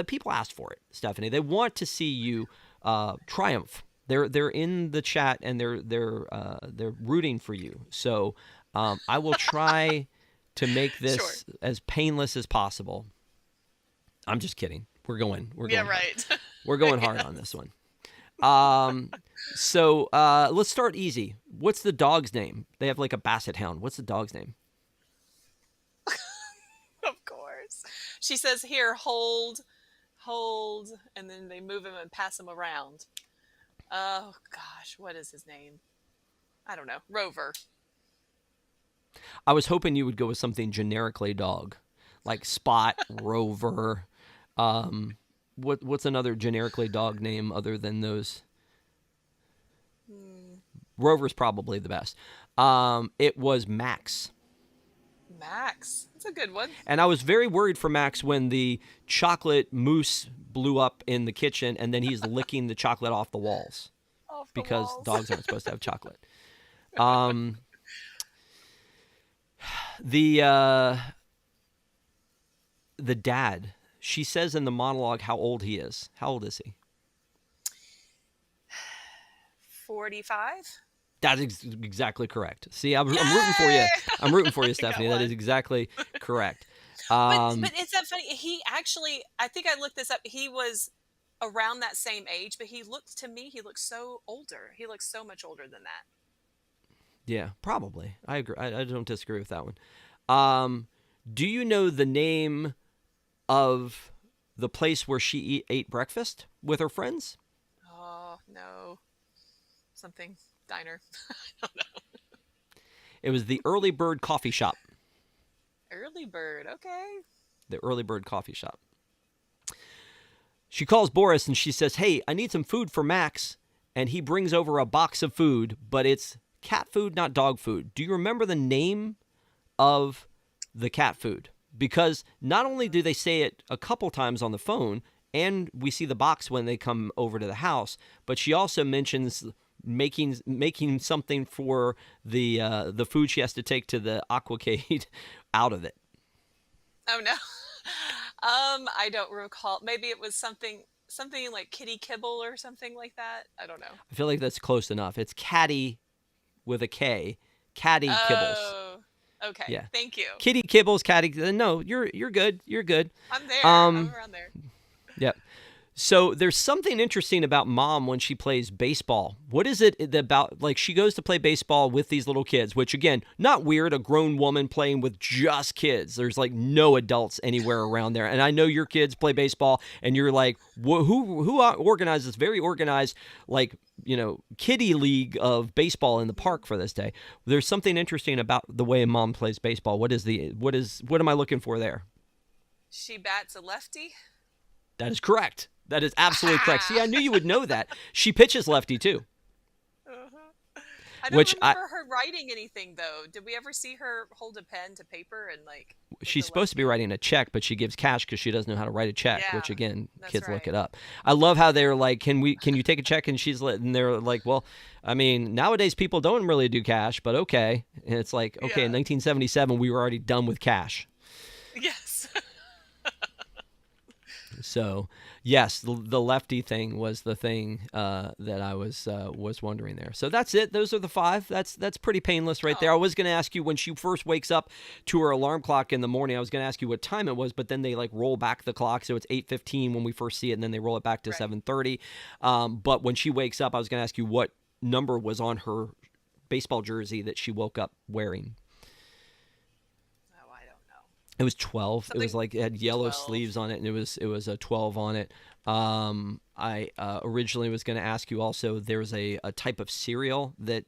[SPEAKER 1] people asked for it, Stephanie. They want to see you triumph. They're in the chat and they're rooting for you. So I will try to make
[SPEAKER 2] Sure.
[SPEAKER 1] this as painless as possible. I'm just kidding. We're
[SPEAKER 2] Yeah.
[SPEAKER 1] going hard.
[SPEAKER 2] Right.
[SPEAKER 1] We're going hard on
[SPEAKER 2] Yes.
[SPEAKER 1] this one. Um, so let's start easy. What's the dog's name? They have like a basset hound. What's the dog's name?
[SPEAKER 2] Of course. She says, "Here, hold," and then they move him and pass him around. Oh gosh, what is his name? I don't know. Rover.
[SPEAKER 1] I was hoping you would go with something generically dog, like Spot, Rover. Um, what's another generically dog name other than those?
[SPEAKER 2] Hmm.
[SPEAKER 1] Rover's probably the best. It was Max.
[SPEAKER 2] Max. That's a good one.
[SPEAKER 1] And I was very worried for Max when the chocolate mousse blew up in the kitchen and then he's licking the chocolate off the walls
[SPEAKER 2] Off the
[SPEAKER 1] because
[SPEAKER 2] walls.
[SPEAKER 1] dogs aren't supposed to have chocolate. Um, the uh, the dad, she says in the monologue how old he is. How old is he?
[SPEAKER 2] 45.
[SPEAKER 1] That's exactly correct. See, I'm rooting for you.
[SPEAKER 2] Yay!
[SPEAKER 1] I'm rooting for you,
[SPEAKER 2] I got
[SPEAKER 1] Stephanie. That is
[SPEAKER 2] one.
[SPEAKER 1] exactly correct.
[SPEAKER 2] But is that funny? He actually, I think I looked this up. He was around that same age, but he looked to me, he looks so older. He looks so much older than that.
[SPEAKER 1] Yeah, probably. I agree. I don't disagree with that one. Um, do you know the name of the place where she ate breakfast with her friends?
[SPEAKER 2] No, something diner. I don't know.
[SPEAKER 1] It was the Early Bird Coffee Shop.
[SPEAKER 2] Early bird. Okay.
[SPEAKER 1] The Early Bird Coffee Shop. She calls Boris and she says, "Hey, I need some food for Max." And he brings over a box of food, but it's cat food, not dog food. Do you remember the name of the cat food? Because not only do they say it a couple times on the phone, and we see the box when they come over to the house, but she also mentions making something for the food she has to take to the aquacade out of it.
[SPEAKER 2] Oh no. I don't recall. Maybe it was something like kitty kibble or something like that. I don't know.
[SPEAKER 1] I feel like that's close enough. It's Caddy with a K. Caddy Kibbles.
[SPEAKER 2] Oh. Okay.
[SPEAKER 1] Yeah.
[SPEAKER 2] Thank you.
[SPEAKER 1] Kitty Kibbles, Caddy. No, you're good. You're good.
[SPEAKER 2] I'm there. I'm
[SPEAKER 1] Um,
[SPEAKER 2] around there.
[SPEAKER 1] Yep. So there's something interesting about Mom when she plays baseball. What is it about? Like, she goes to play baseball with these little kids, which, again, not weird, a grown woman playing with just kids. There's like no adults anywhere around there. And I know your kids play baseball and you're like, who organized this very organized, like, kiddie league of baseball in the park for this day? There's something interesting about the way Mom plays baseball. What am I looking for there?
[SPEAKER 2] She bats a lefty.
[SPEAKER 1] That is correct. That is absolutely correct. See, I knew you would know that. She pitches lefty too.
[SPEAKER 2] Uh-huh. I don't
[SPEAKER 1] Which
[SPEAKER 2] remember her writing anything though. Did we ever see her hold a pen to paper and like?
[SPEAKER 1] She's supposed to be writing a check, but she gives cash because she doesn't know how to write a check.
[SPEAKER 2] Yeah,
[SPEAKER 1] which again,
[SPEAKER 2] that's
[SPEAKER 1] kids look
[SPEAKER 2] right.
[SPEAKER 1] it up. I love how they're like, "Can you take a check?" And they're like, "Well, I mean, nowadays people don't really do cash, but okay." And it's like, okay,
[SPEAKER 2] Yeah.
[SPEAKER 1] in 1977 we were already done with cash.
[SPEAKER 2] Yes.
[SPEAKER 1] So, yes, the lefty thing was the thing that I was wondering there. So that's it. Those are the five. That's pretty painless right there. I
[SPEAKER 2] Oh,
[SPEAKER 1] was going to ask you when she first wakes up to her alarm clock in the morning. I was going to ask you what time it was, but then they like roll back the clock, so it's 8:15 when we first see it, and then they roll it back to
[SPEAKER 2] right.
[SPEAKER 1] 7:30. But when she wakes up, I was going to ask you what number was on her baseball jersey that she woke up wearing.
[SPEAKER 2] Oh, I don't know.
[SPEAKER 1] It was 12. It was
[SPEAKER 2] Something
[SPEAKER 1] like it had yellow
[SPEAKER 2] 12.
[SPEAKER 1] sleeves on it, and it was a 12 on it. I originally was going to ask you also. There was a type of cereal that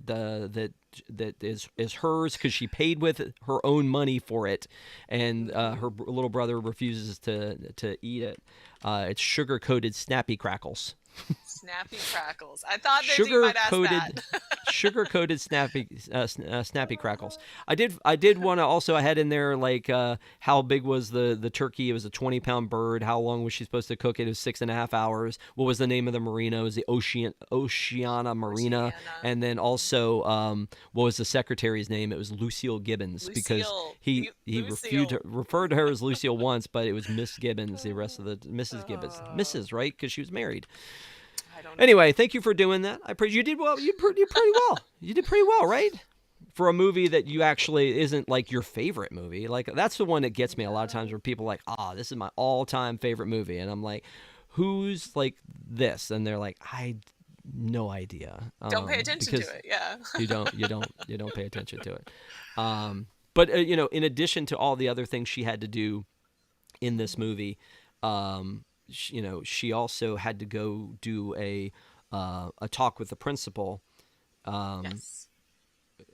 [SPEAKER 1] is hers because she paid with her own money for it, and her little brother refuses to eat it. It's sugar coated Snappy Crackles.
[SPEAKER 2] Snappy crackles. I thought that you
[SPEAKER 1] Sugar
[SPEAKER 2] might ask
[SPEAKER 1] coated,
[SPEAKER 2] that.
[SPEAKER 1] sugar coated snappy crackles. I did want to also, I had in there like how big was the turkey? It was a 20-pound bird. How long was she supposed to cook it? It was 6.5 hours. What was the name of the marina? It was the Oceana Marina.
[SPEAKER 2] Oceana.
[SPEAKER 1] And then also what was the secretary's name? It was Lucille Gibbons, because
[SPEAKER 2] Lucille.
[SPEAKER 1] he
[SPEAKER 2] Lucille.
[SPEAKER 1] referred to her as Lucille once, but it was Miss Gibbons. The rest of the Mrs. Gibbons,
[SPEAKER 2] Uh,
[SPEAKER 1] Mrs. Right, because she was married.
[SPEAKER 2] I don't know.
[SPEAKER 1] Anyway, thank you for doing that. I appreciate you did well. You did pretty well. You did pretty well, right? For a movie that you actually isn't like your favorite movie. Like, that's the one that gets me a lot of times, where people are like, this is my all-time favorite movie, and I'm like, who's like this? And they're like, I no idea.
[SPEAKER 2] Don't pay attention
[SPEAKER 1] because
[SPEAKER 2] to it. Yeah.
[SPEAKER 1] you don't pay attention to it. But in addition to all the other things she had to do in this movie, she also had to go do a talk with the principal,
[SPEAKER 2] Yes.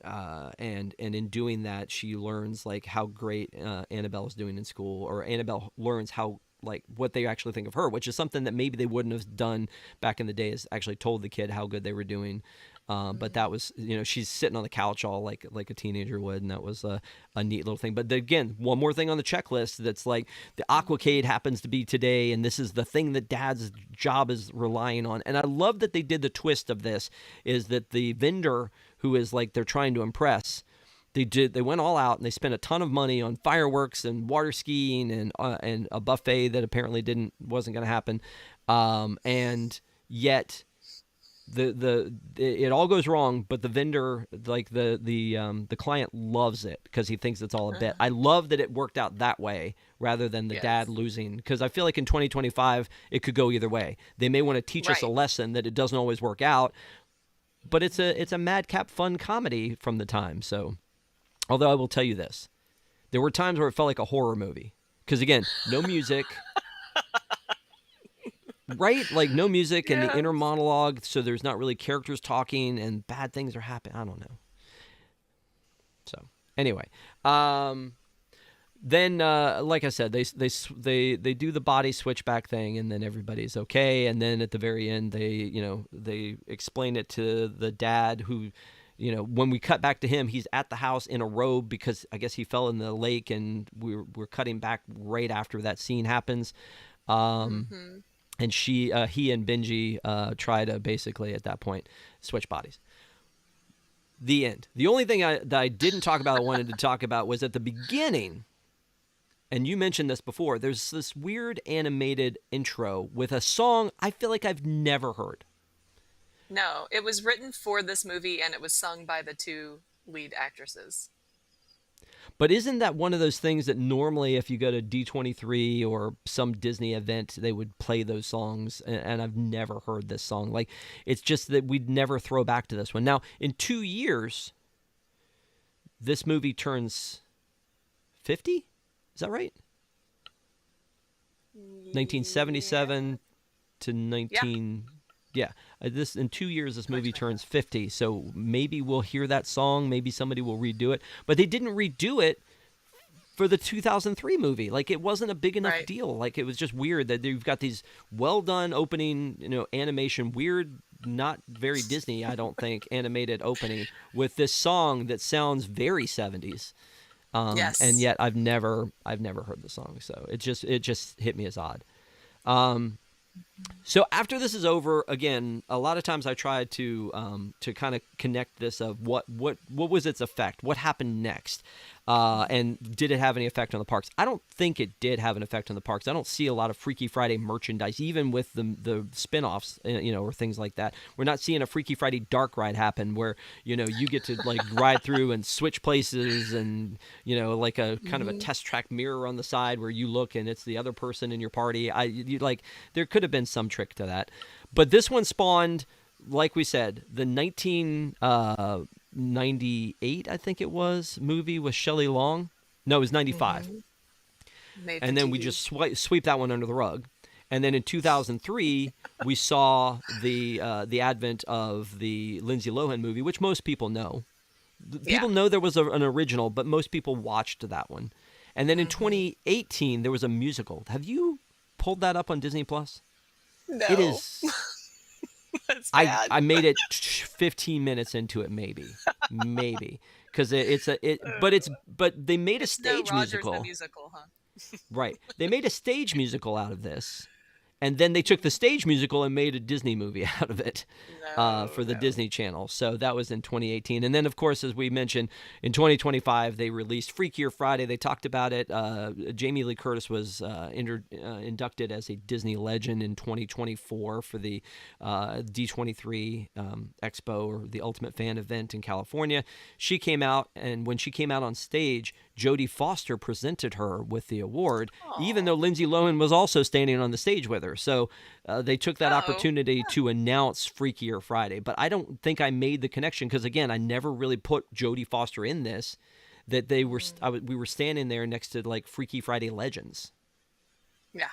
[SPEAKER 1] and in doing that, she learns like how great Annabelle is doing in school, or Annabelle learns how, like, what they actually think of her, which is something that maybe they wouldn't have done back in the day, is actually told the kid how good they were doing. But that was, she's sitting on the couch all like a teenager would, and that was a neat little thing. But again, one more thing on the checklist that's like, the aquacade happens to be today, and this is the thing that Dad's job is relying on. And I love that they did the twist of this, is that the vendor who is like they're trying to impress, they went all out and they spent a ton of money on fireworks and water skiing and a buffet that apparently wasn't going to happen, and yet it all goes wrong, but the vendor, like the client, loves it because he thinks it's all a bit. I love that it worked out that way rather than the
[SPEAKER 2] Yes.
[SPEAKER 1] dad losing, because I feel like in 2025 it could go either way. They may want to teach us a
[SPEAKER 2] Right.
[SPEAKER 1] lesson that it doesn't always work out, but it's a madcap fun comedy from the time. So, although I will tell you this, there were times where it felt like a horror movie, because again, no music. right? Like no music and the
[SPEAKER 2] Yeah.
[SPEAKER 1] inner monologue, so there's not really characters talking and bad things are happening. I don't know. So anyway, then like I said, they do the body switchback thing, and then everybody's okay. And then at the very end, they explain it to the dad who. When we cut back to him, he's at the house in a robe because I guess he fell in the lake, and we're cutting back right after that scene happens.
[SPEAKER 2] Hmm.
[SPEAKER 1] And he and Benji try to basically at that point switch bodies. The end. The only thing that I didn't talk about, I wanted to talk about, was at the beginning, and you mentioned this before, there's this weird animated intro with a song I feel like I've never heard.
[SPEAKER 2] No, it was written for this movie and it was sung by the two lead actresses.
[SPEAKER 1] But isn't that one of those things that normally if you go to D23 or some Disney event, they would play those songs, and I've never heard this song. Like, it's just that we'd never throw back to this one. Now, in 2 years, this movie turns 50? Is that right? 1977 to 19... Yeah, this in 2 years, this movie turns 50. So maybe we'll hear that song. Maybe somebody will redo it. But they didn't redo it for the 2003 movie. Like, it wasn't a big enough deal. Like, it was just weird that you've got these well done opening, animation, weird, not very Disney, I don't think, animated opening with this song that sounds very 70s.
[SPEAKER 2] Yes.
[SPEAKER 1] And yet I've never heard the song. So it just hit me as odd. So after this is over, again, a lot of times I try to kind of connect this of what was its effect, what happened next, and did it have any effect on the parks? I don't think it did have an effect on the parks. I don't see a lot of Freaky Friday merchandise, even with the spin-offs, or things like that. We're not seeing a Freaky Friday dark ride happen where you get to like ride through and switch places, and like a kind of a test track mirror on the side where you look and it's the other person in your party. There could have been some trick to that, but this one spawned, like we said, the 1998, I think it was, movie with Shelley Long. No, it was 95. And then we just sweep that one under the rug. And then in 2003, we saw the advent of the Lindsay Lohan movie, which most people know. People know there was an original, but most people watched that one. And then in 2018, there was a musical. Have you pulled that up on Disney Plus?
[SPEAKER 2] No.
[SPEAKER 1] It is.
[SPEAKER 2] That's bad.
[SPEAKER 1] I made it 15 minutes into it, maybe, because but they made a stage
[SPEAKER 2] no Rodgers,
[SPEAKER 1] musical.
[SPEAKER 2] the musical, huh?
[SPEAKER 1] Right. They made a stage musical out of this, and then they took the stage musical and made a Disney movie out of it for the Disney Channel. So that was in 2018. And then, of course, as we mentioned, in 2025, they released Freakier Friday. They talked about it. Jamie Lee Curtis was inducted as a Disney legend in 2024 for the D23 Expo, or the Ultimate Fan event in California. She came out, and when she came out on stage, Jodie Foster presented her with the award, even though Lindsay Lohan was also standing on the stage with her. So they took that opportunity to announce Freakier Friday. But I don't think I made the connection because, again, I never really put Jodie Foster in this, that they were we were standing there next to, like, Freaky Friday legends.
[SPEAKER 2] Yeah.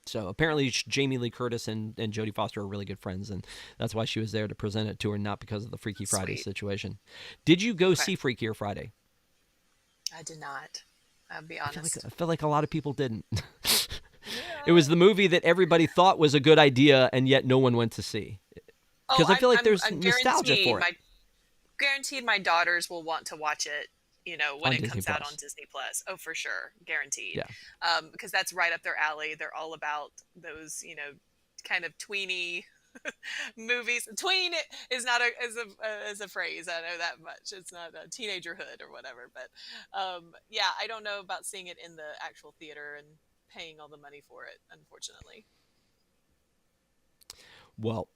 [SPEAKER 1] So apparently Jamie Lee Curtis and Jodie Foster are really good friends, and that's why she was there to present it to her, not because of the Freaky Friday situation. Did you go see Freakier Friday?
[SPEAKER 2] I did not. I'll be honest.
[SPEAKER 1] I feel like a lot of people didn't. It was the movie that everybody thought was a good idea, and yet no one went to see. Because I feel like there's nostalgia for it.
[SPEAKER 2] Guaranteed my daughters will want to watch it, when it comes out on Disney Plus. Oh, for sure. Guaranteed. Yeah. Because that's right up their alley. They're all about those, kind of tweeny movies. Tween is not a phrase. I know that much. It's not a teenagerhood or whatever. But yeah, I don't know about seeing it in the actual theater and paying all the money for it, unfortunately.
[SPEAKER 1] Well,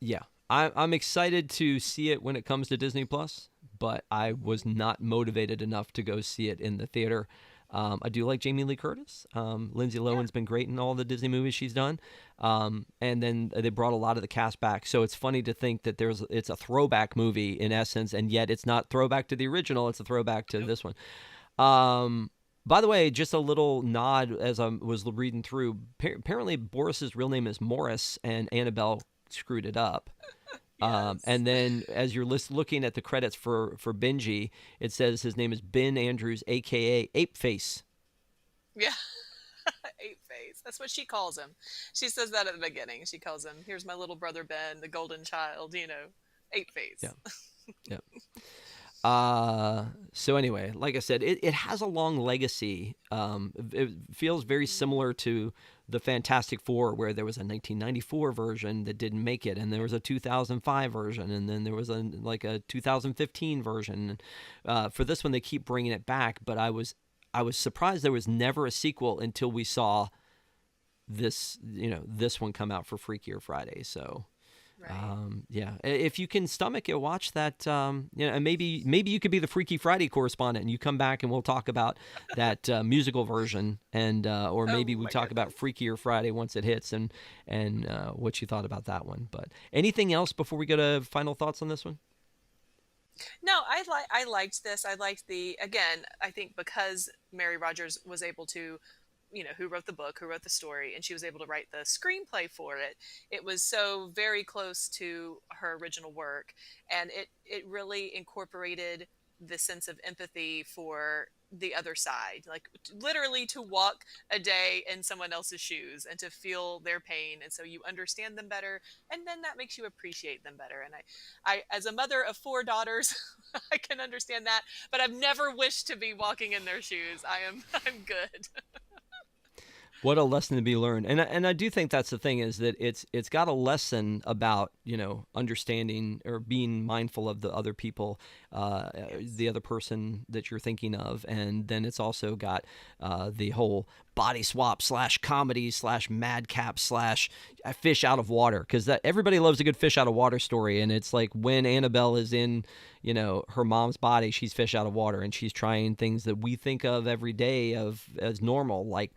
[SPEAKER 1] yeah, I'm excited to see it when it comes to Disney Plus, but I was not motivated enough to go see it in the theater. I do like Jamie Lee Curtis. Lindsay Lohan's been great in all the Disney movies she's done. And then they brought a lot of the cast back. So it's funny to think that it's a throwback movie in essence, and yet it's not throwback to the original. It's a throwback to this one. By the way, just a little nod as I was reading through. Apparently, Boris's real name is Morris, and Annabelle screwed it up.
[SPEAKER 2] Yes.
[SPEAKER 1] And then, as you're looking at the credits for Benji, it says his name is Ben Andrews, aka Ape Face.
[SPEAKER 2] Yeah. Ape face. That's what she calls him. She says that at the beginning. She calls him, here's my little brother Ben, the golden child, ape
[SPEAKER 1] Yeah,
[SPEAKER 2] face.
[SPEAKER 1] yeah. So anyway, like I said, it has a long legacy. It feels very similar to the Fantastic Four, where there was a 1994 version that didn't make it, and there was a 2005 version, and then there was a 2015 version. For this one, they keep bringing it back, but I was surprised there was never a sequel until we saw this one come out for Freakier Friday. So
[SPEAKER 2] Right.
[SPEAKER 1] yeah, if you can stomach it, watch that. And maybe you could be the Freaky Friday correspondent, and you come back and we'll talk about that musical version, and or
[SPEAKER 2] Oh
[SPEAKER 1] maybe we
[SPEAKER 2] my
[SPEAKER 1] talk about
[SPEAKER 2] goodness.
[SPEAKER 1] Freakier Friday once it hits, and what you thought about that one. But anything else before we go to final thoughts on this one?
[SPEAKER 2] No, I liked this. I liked the again. I think because Mary Rodgers was able to, who wrote the book, who wrote the story, and she was able to write the screenplay for it. It was so very close to her original work, and it really incorporated the sense of empathy for the other side, like literally to walk a day in someone else's shoes and to feel their pain, and so you understand them better, and then that makes you appreciate them better. And I as a mother of four daughters, I can understand that, but I've never wished to be walking in their shoes. I'm good.
[SPEAKER 1] What a lesson to be learned, and I do think that's the thing, is that it's got a lesson about understanding or being mindful of the other people,
[SPEAKER 2] Yes.
[SPEAKER 1] the other person that you're thinking of, and then it's also got the whole body swap slash comedy slash madcap slash fish out of water, because that everybody loves a good fish out of water story, and it's like when Annabelle is in her mom's body, she's fish out of water, and she's trying things that we think of every day of as normal, like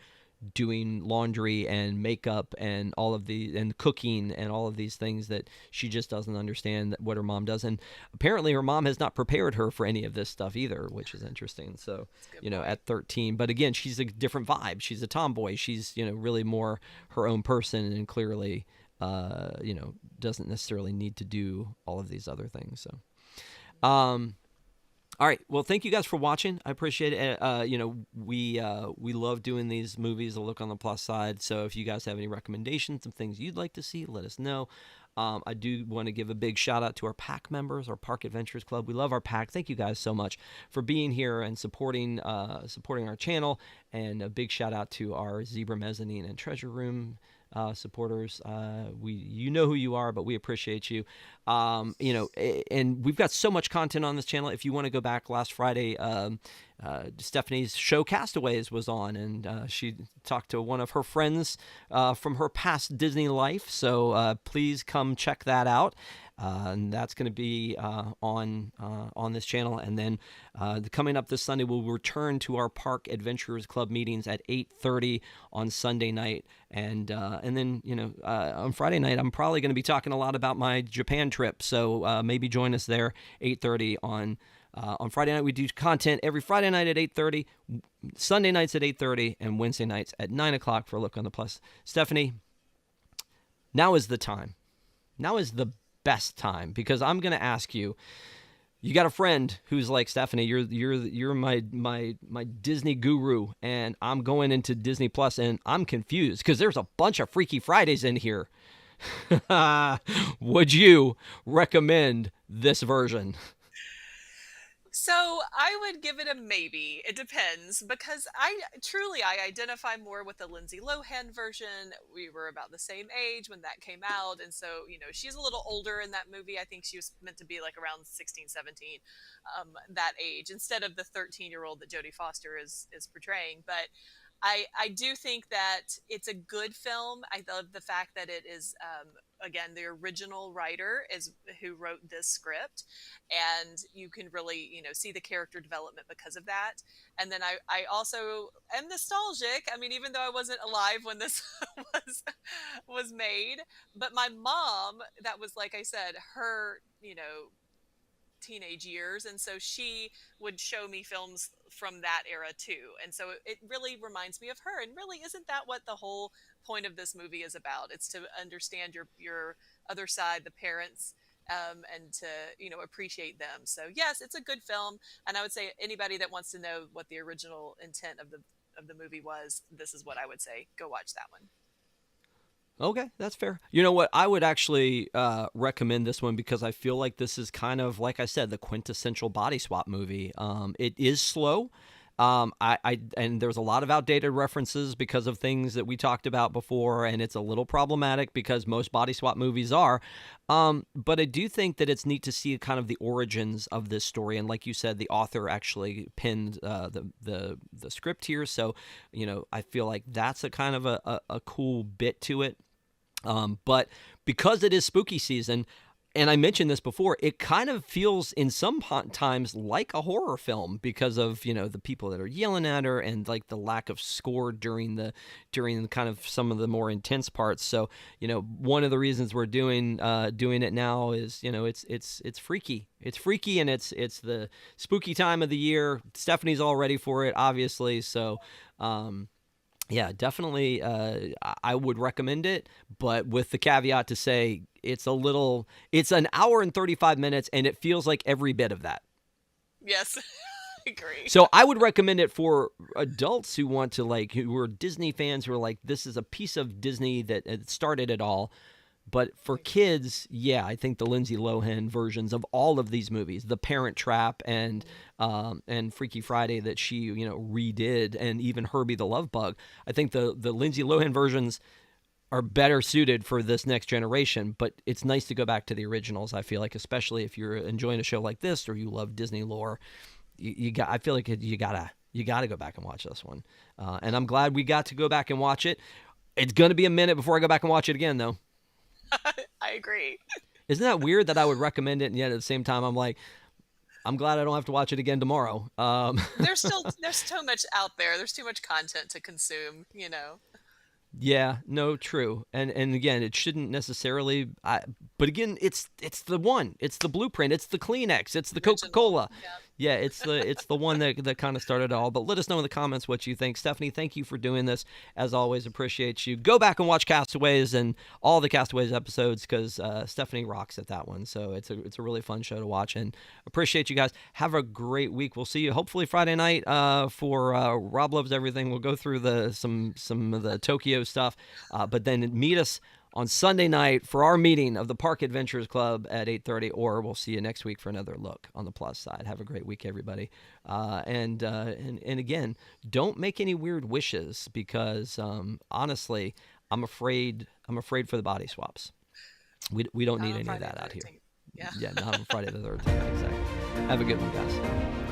[SPEAKER 1] doing laundry and makeup and all of the and cooking and all of these things that she just doesn't understand what her mom does. And apparently her mom has not prepared her for any of this stuff either, which is interesting. So
[SPEAKER 2] That's a good point.
[SPEAKER 1] at 13, but again, she's a different vibe. She's a tomboy. She's really more her own person, and clearly doesn't necessarily need to do all of these other things. So all right. Well, thank you guys for watching. I appreciate it. We love doing these movies. A look on the plus side. So if you guys have any recommendations of things you'd like to see, let us know. I do want to give a big shout out to our pack members, our Park Adventures Club. We love our pack. Thank you guys so much for being here and supporting our channel. And a big shout out to our Zebra Mezzanine and Treasure Room supporters. You know who you are, but we appreciate you. And we've got so much content on this channel. If you want to go back last Friday, Stephanie's show Castaways was on, and she talked to one of her friends from her past Disney life. So please come check that out. And that's going to be on this channel. And then coming up this Sunday, we'll return to our Park Adventurers Club meetings at 8:30 on Sunday night, and then on Friday night, I'm probably going to be talking a lot about my Japan trip. So maybe join us there 8:30 on Friday night. We do content every Friday night at 8:30, Sunday nights at 8:30, and Wednesday nights at 9 o'clock for a look on the plus. Stephanie, now is the time. Now is the best time, because I'm going to ask you. You got a friend who's like, Stephanie, you're my Disney guru, and I'm going into Disney Plus, and I'm confused because there's a bunch of Freaky Fridays in here. Would you recommend this version?
[SPEAKER 2] So I would give it a maybe. It depends, because I identify more with the Lindsay Lohan version. We were about the same age when that came out, and so she's a little older in that movie. I think she was meant to be like around 16, 17, that age, instead of the 13-year-old that Jodie Foster is portraying. But I do think that it's a good film. I love the fact that it is, again, the original writer is who wrote this script, and you can really see the character development because of that. And then I also am nostalgic. I mean, even though I wasn't alive when this was was made, but my mom, that was, like I said, her teenage years, and so she would show me films from that era too, and so it really reminds me of her. And really, isn't that what the whole point of this movie is about? It's to understand your other side, the parents, and to appreciate them. So yes, it's a good film, and I would say anybody that wants to know what the original intent of the movie was, this is what I would say: go watch that one.
[SPEAKER 1] Okay, that's fair. You know what? I would actually recommend this one because I feel like this is kind of, like I said, the quintessential body swap movie. It is slow. And there's a lot of outdated references because of things that we talked about before, and it's a little problematic because most body swap movies are. But I do think that it's neat to see kind of the origins of this story, and like you said, the author actually penned the script here, so I feel like that's a kind of a cool bit to it. But because it is spooky season, and I mentioned this before, it kind of feels in some times like a horror film because of the people that are yelling at her and like the lack of score during kind of some of the more intense parts. So one of the reasons we're doing it now is it's freaky. It's freaky, and it's the spooky time of the year. Stephanie's all ready for it, obviously. So. Yeah, definitely. I would recommend it, but with the caveat to say it's an hour and 35 minutes, and it feels like every bit of that.
[SPEAKER 2] Yes, I agree.
[SPEAKER 1] So I would recommend it for adults who want to who are Disney fans, who are like, this is a piece of Disney that started it all. But for kids, yeah, I think the Lindsay Lohan versions of all of these movies, The Parent Trap and Freaky Friday that she redid, and even Herbie the Love Bug, I think the Lindsay Lohan versions are better suited for this next generation. But it's nice to go back to the originals. I feel like, especially if you're enjoying a show like this or you love Disney lore, I feel like you gotta go back and watch this one. And I'm glad we got to go back and watch it. It's gonna be a minute before I go back and watch it again, though.
[SPEAKER 2] I agree.
[SPEAKER 1] Isn't that weird that I would recommend it, and yet at the same time I'm like, I'm glad I don't have to watch it again tomorrow.
[SPEAKER 2] There's so much out there. There's too much content to consume.
[SPEAKER 1] Yeah, no, true. And again, it shouldn't necessarily. But again, it's the one. It's the blueprint. It's the Kleenex. It's the Coca-Cola. Yeah, it's the one that kind of started it all. But let us know in the comments what you think. Stephanie, thank you for doing this. As always, appreciate you. Go back and watch Castaways and all the Castaways episodes because Stephanie rocks at that one. So it's a really fun show to watch, and appreciate you guys. Have a great week. We'll see you hopefully Friday night for Rob Loves Everything. We'll go through some of the Tokyo stuff, but then meet us on Sunday night for our meeting of the Park Adventures Club at 8:30, or we'll see you next week for another look on the plus side. Have a great week, everybody. And again, don't make any weird wishes because honestly, I'm afraid for the body swaps. We don't need any of that out here.
[SPEAKER 2] Yeah.
[SPEAKER 1] Yeah, not on Friday the 13th. Exactly. Have a good one, guys.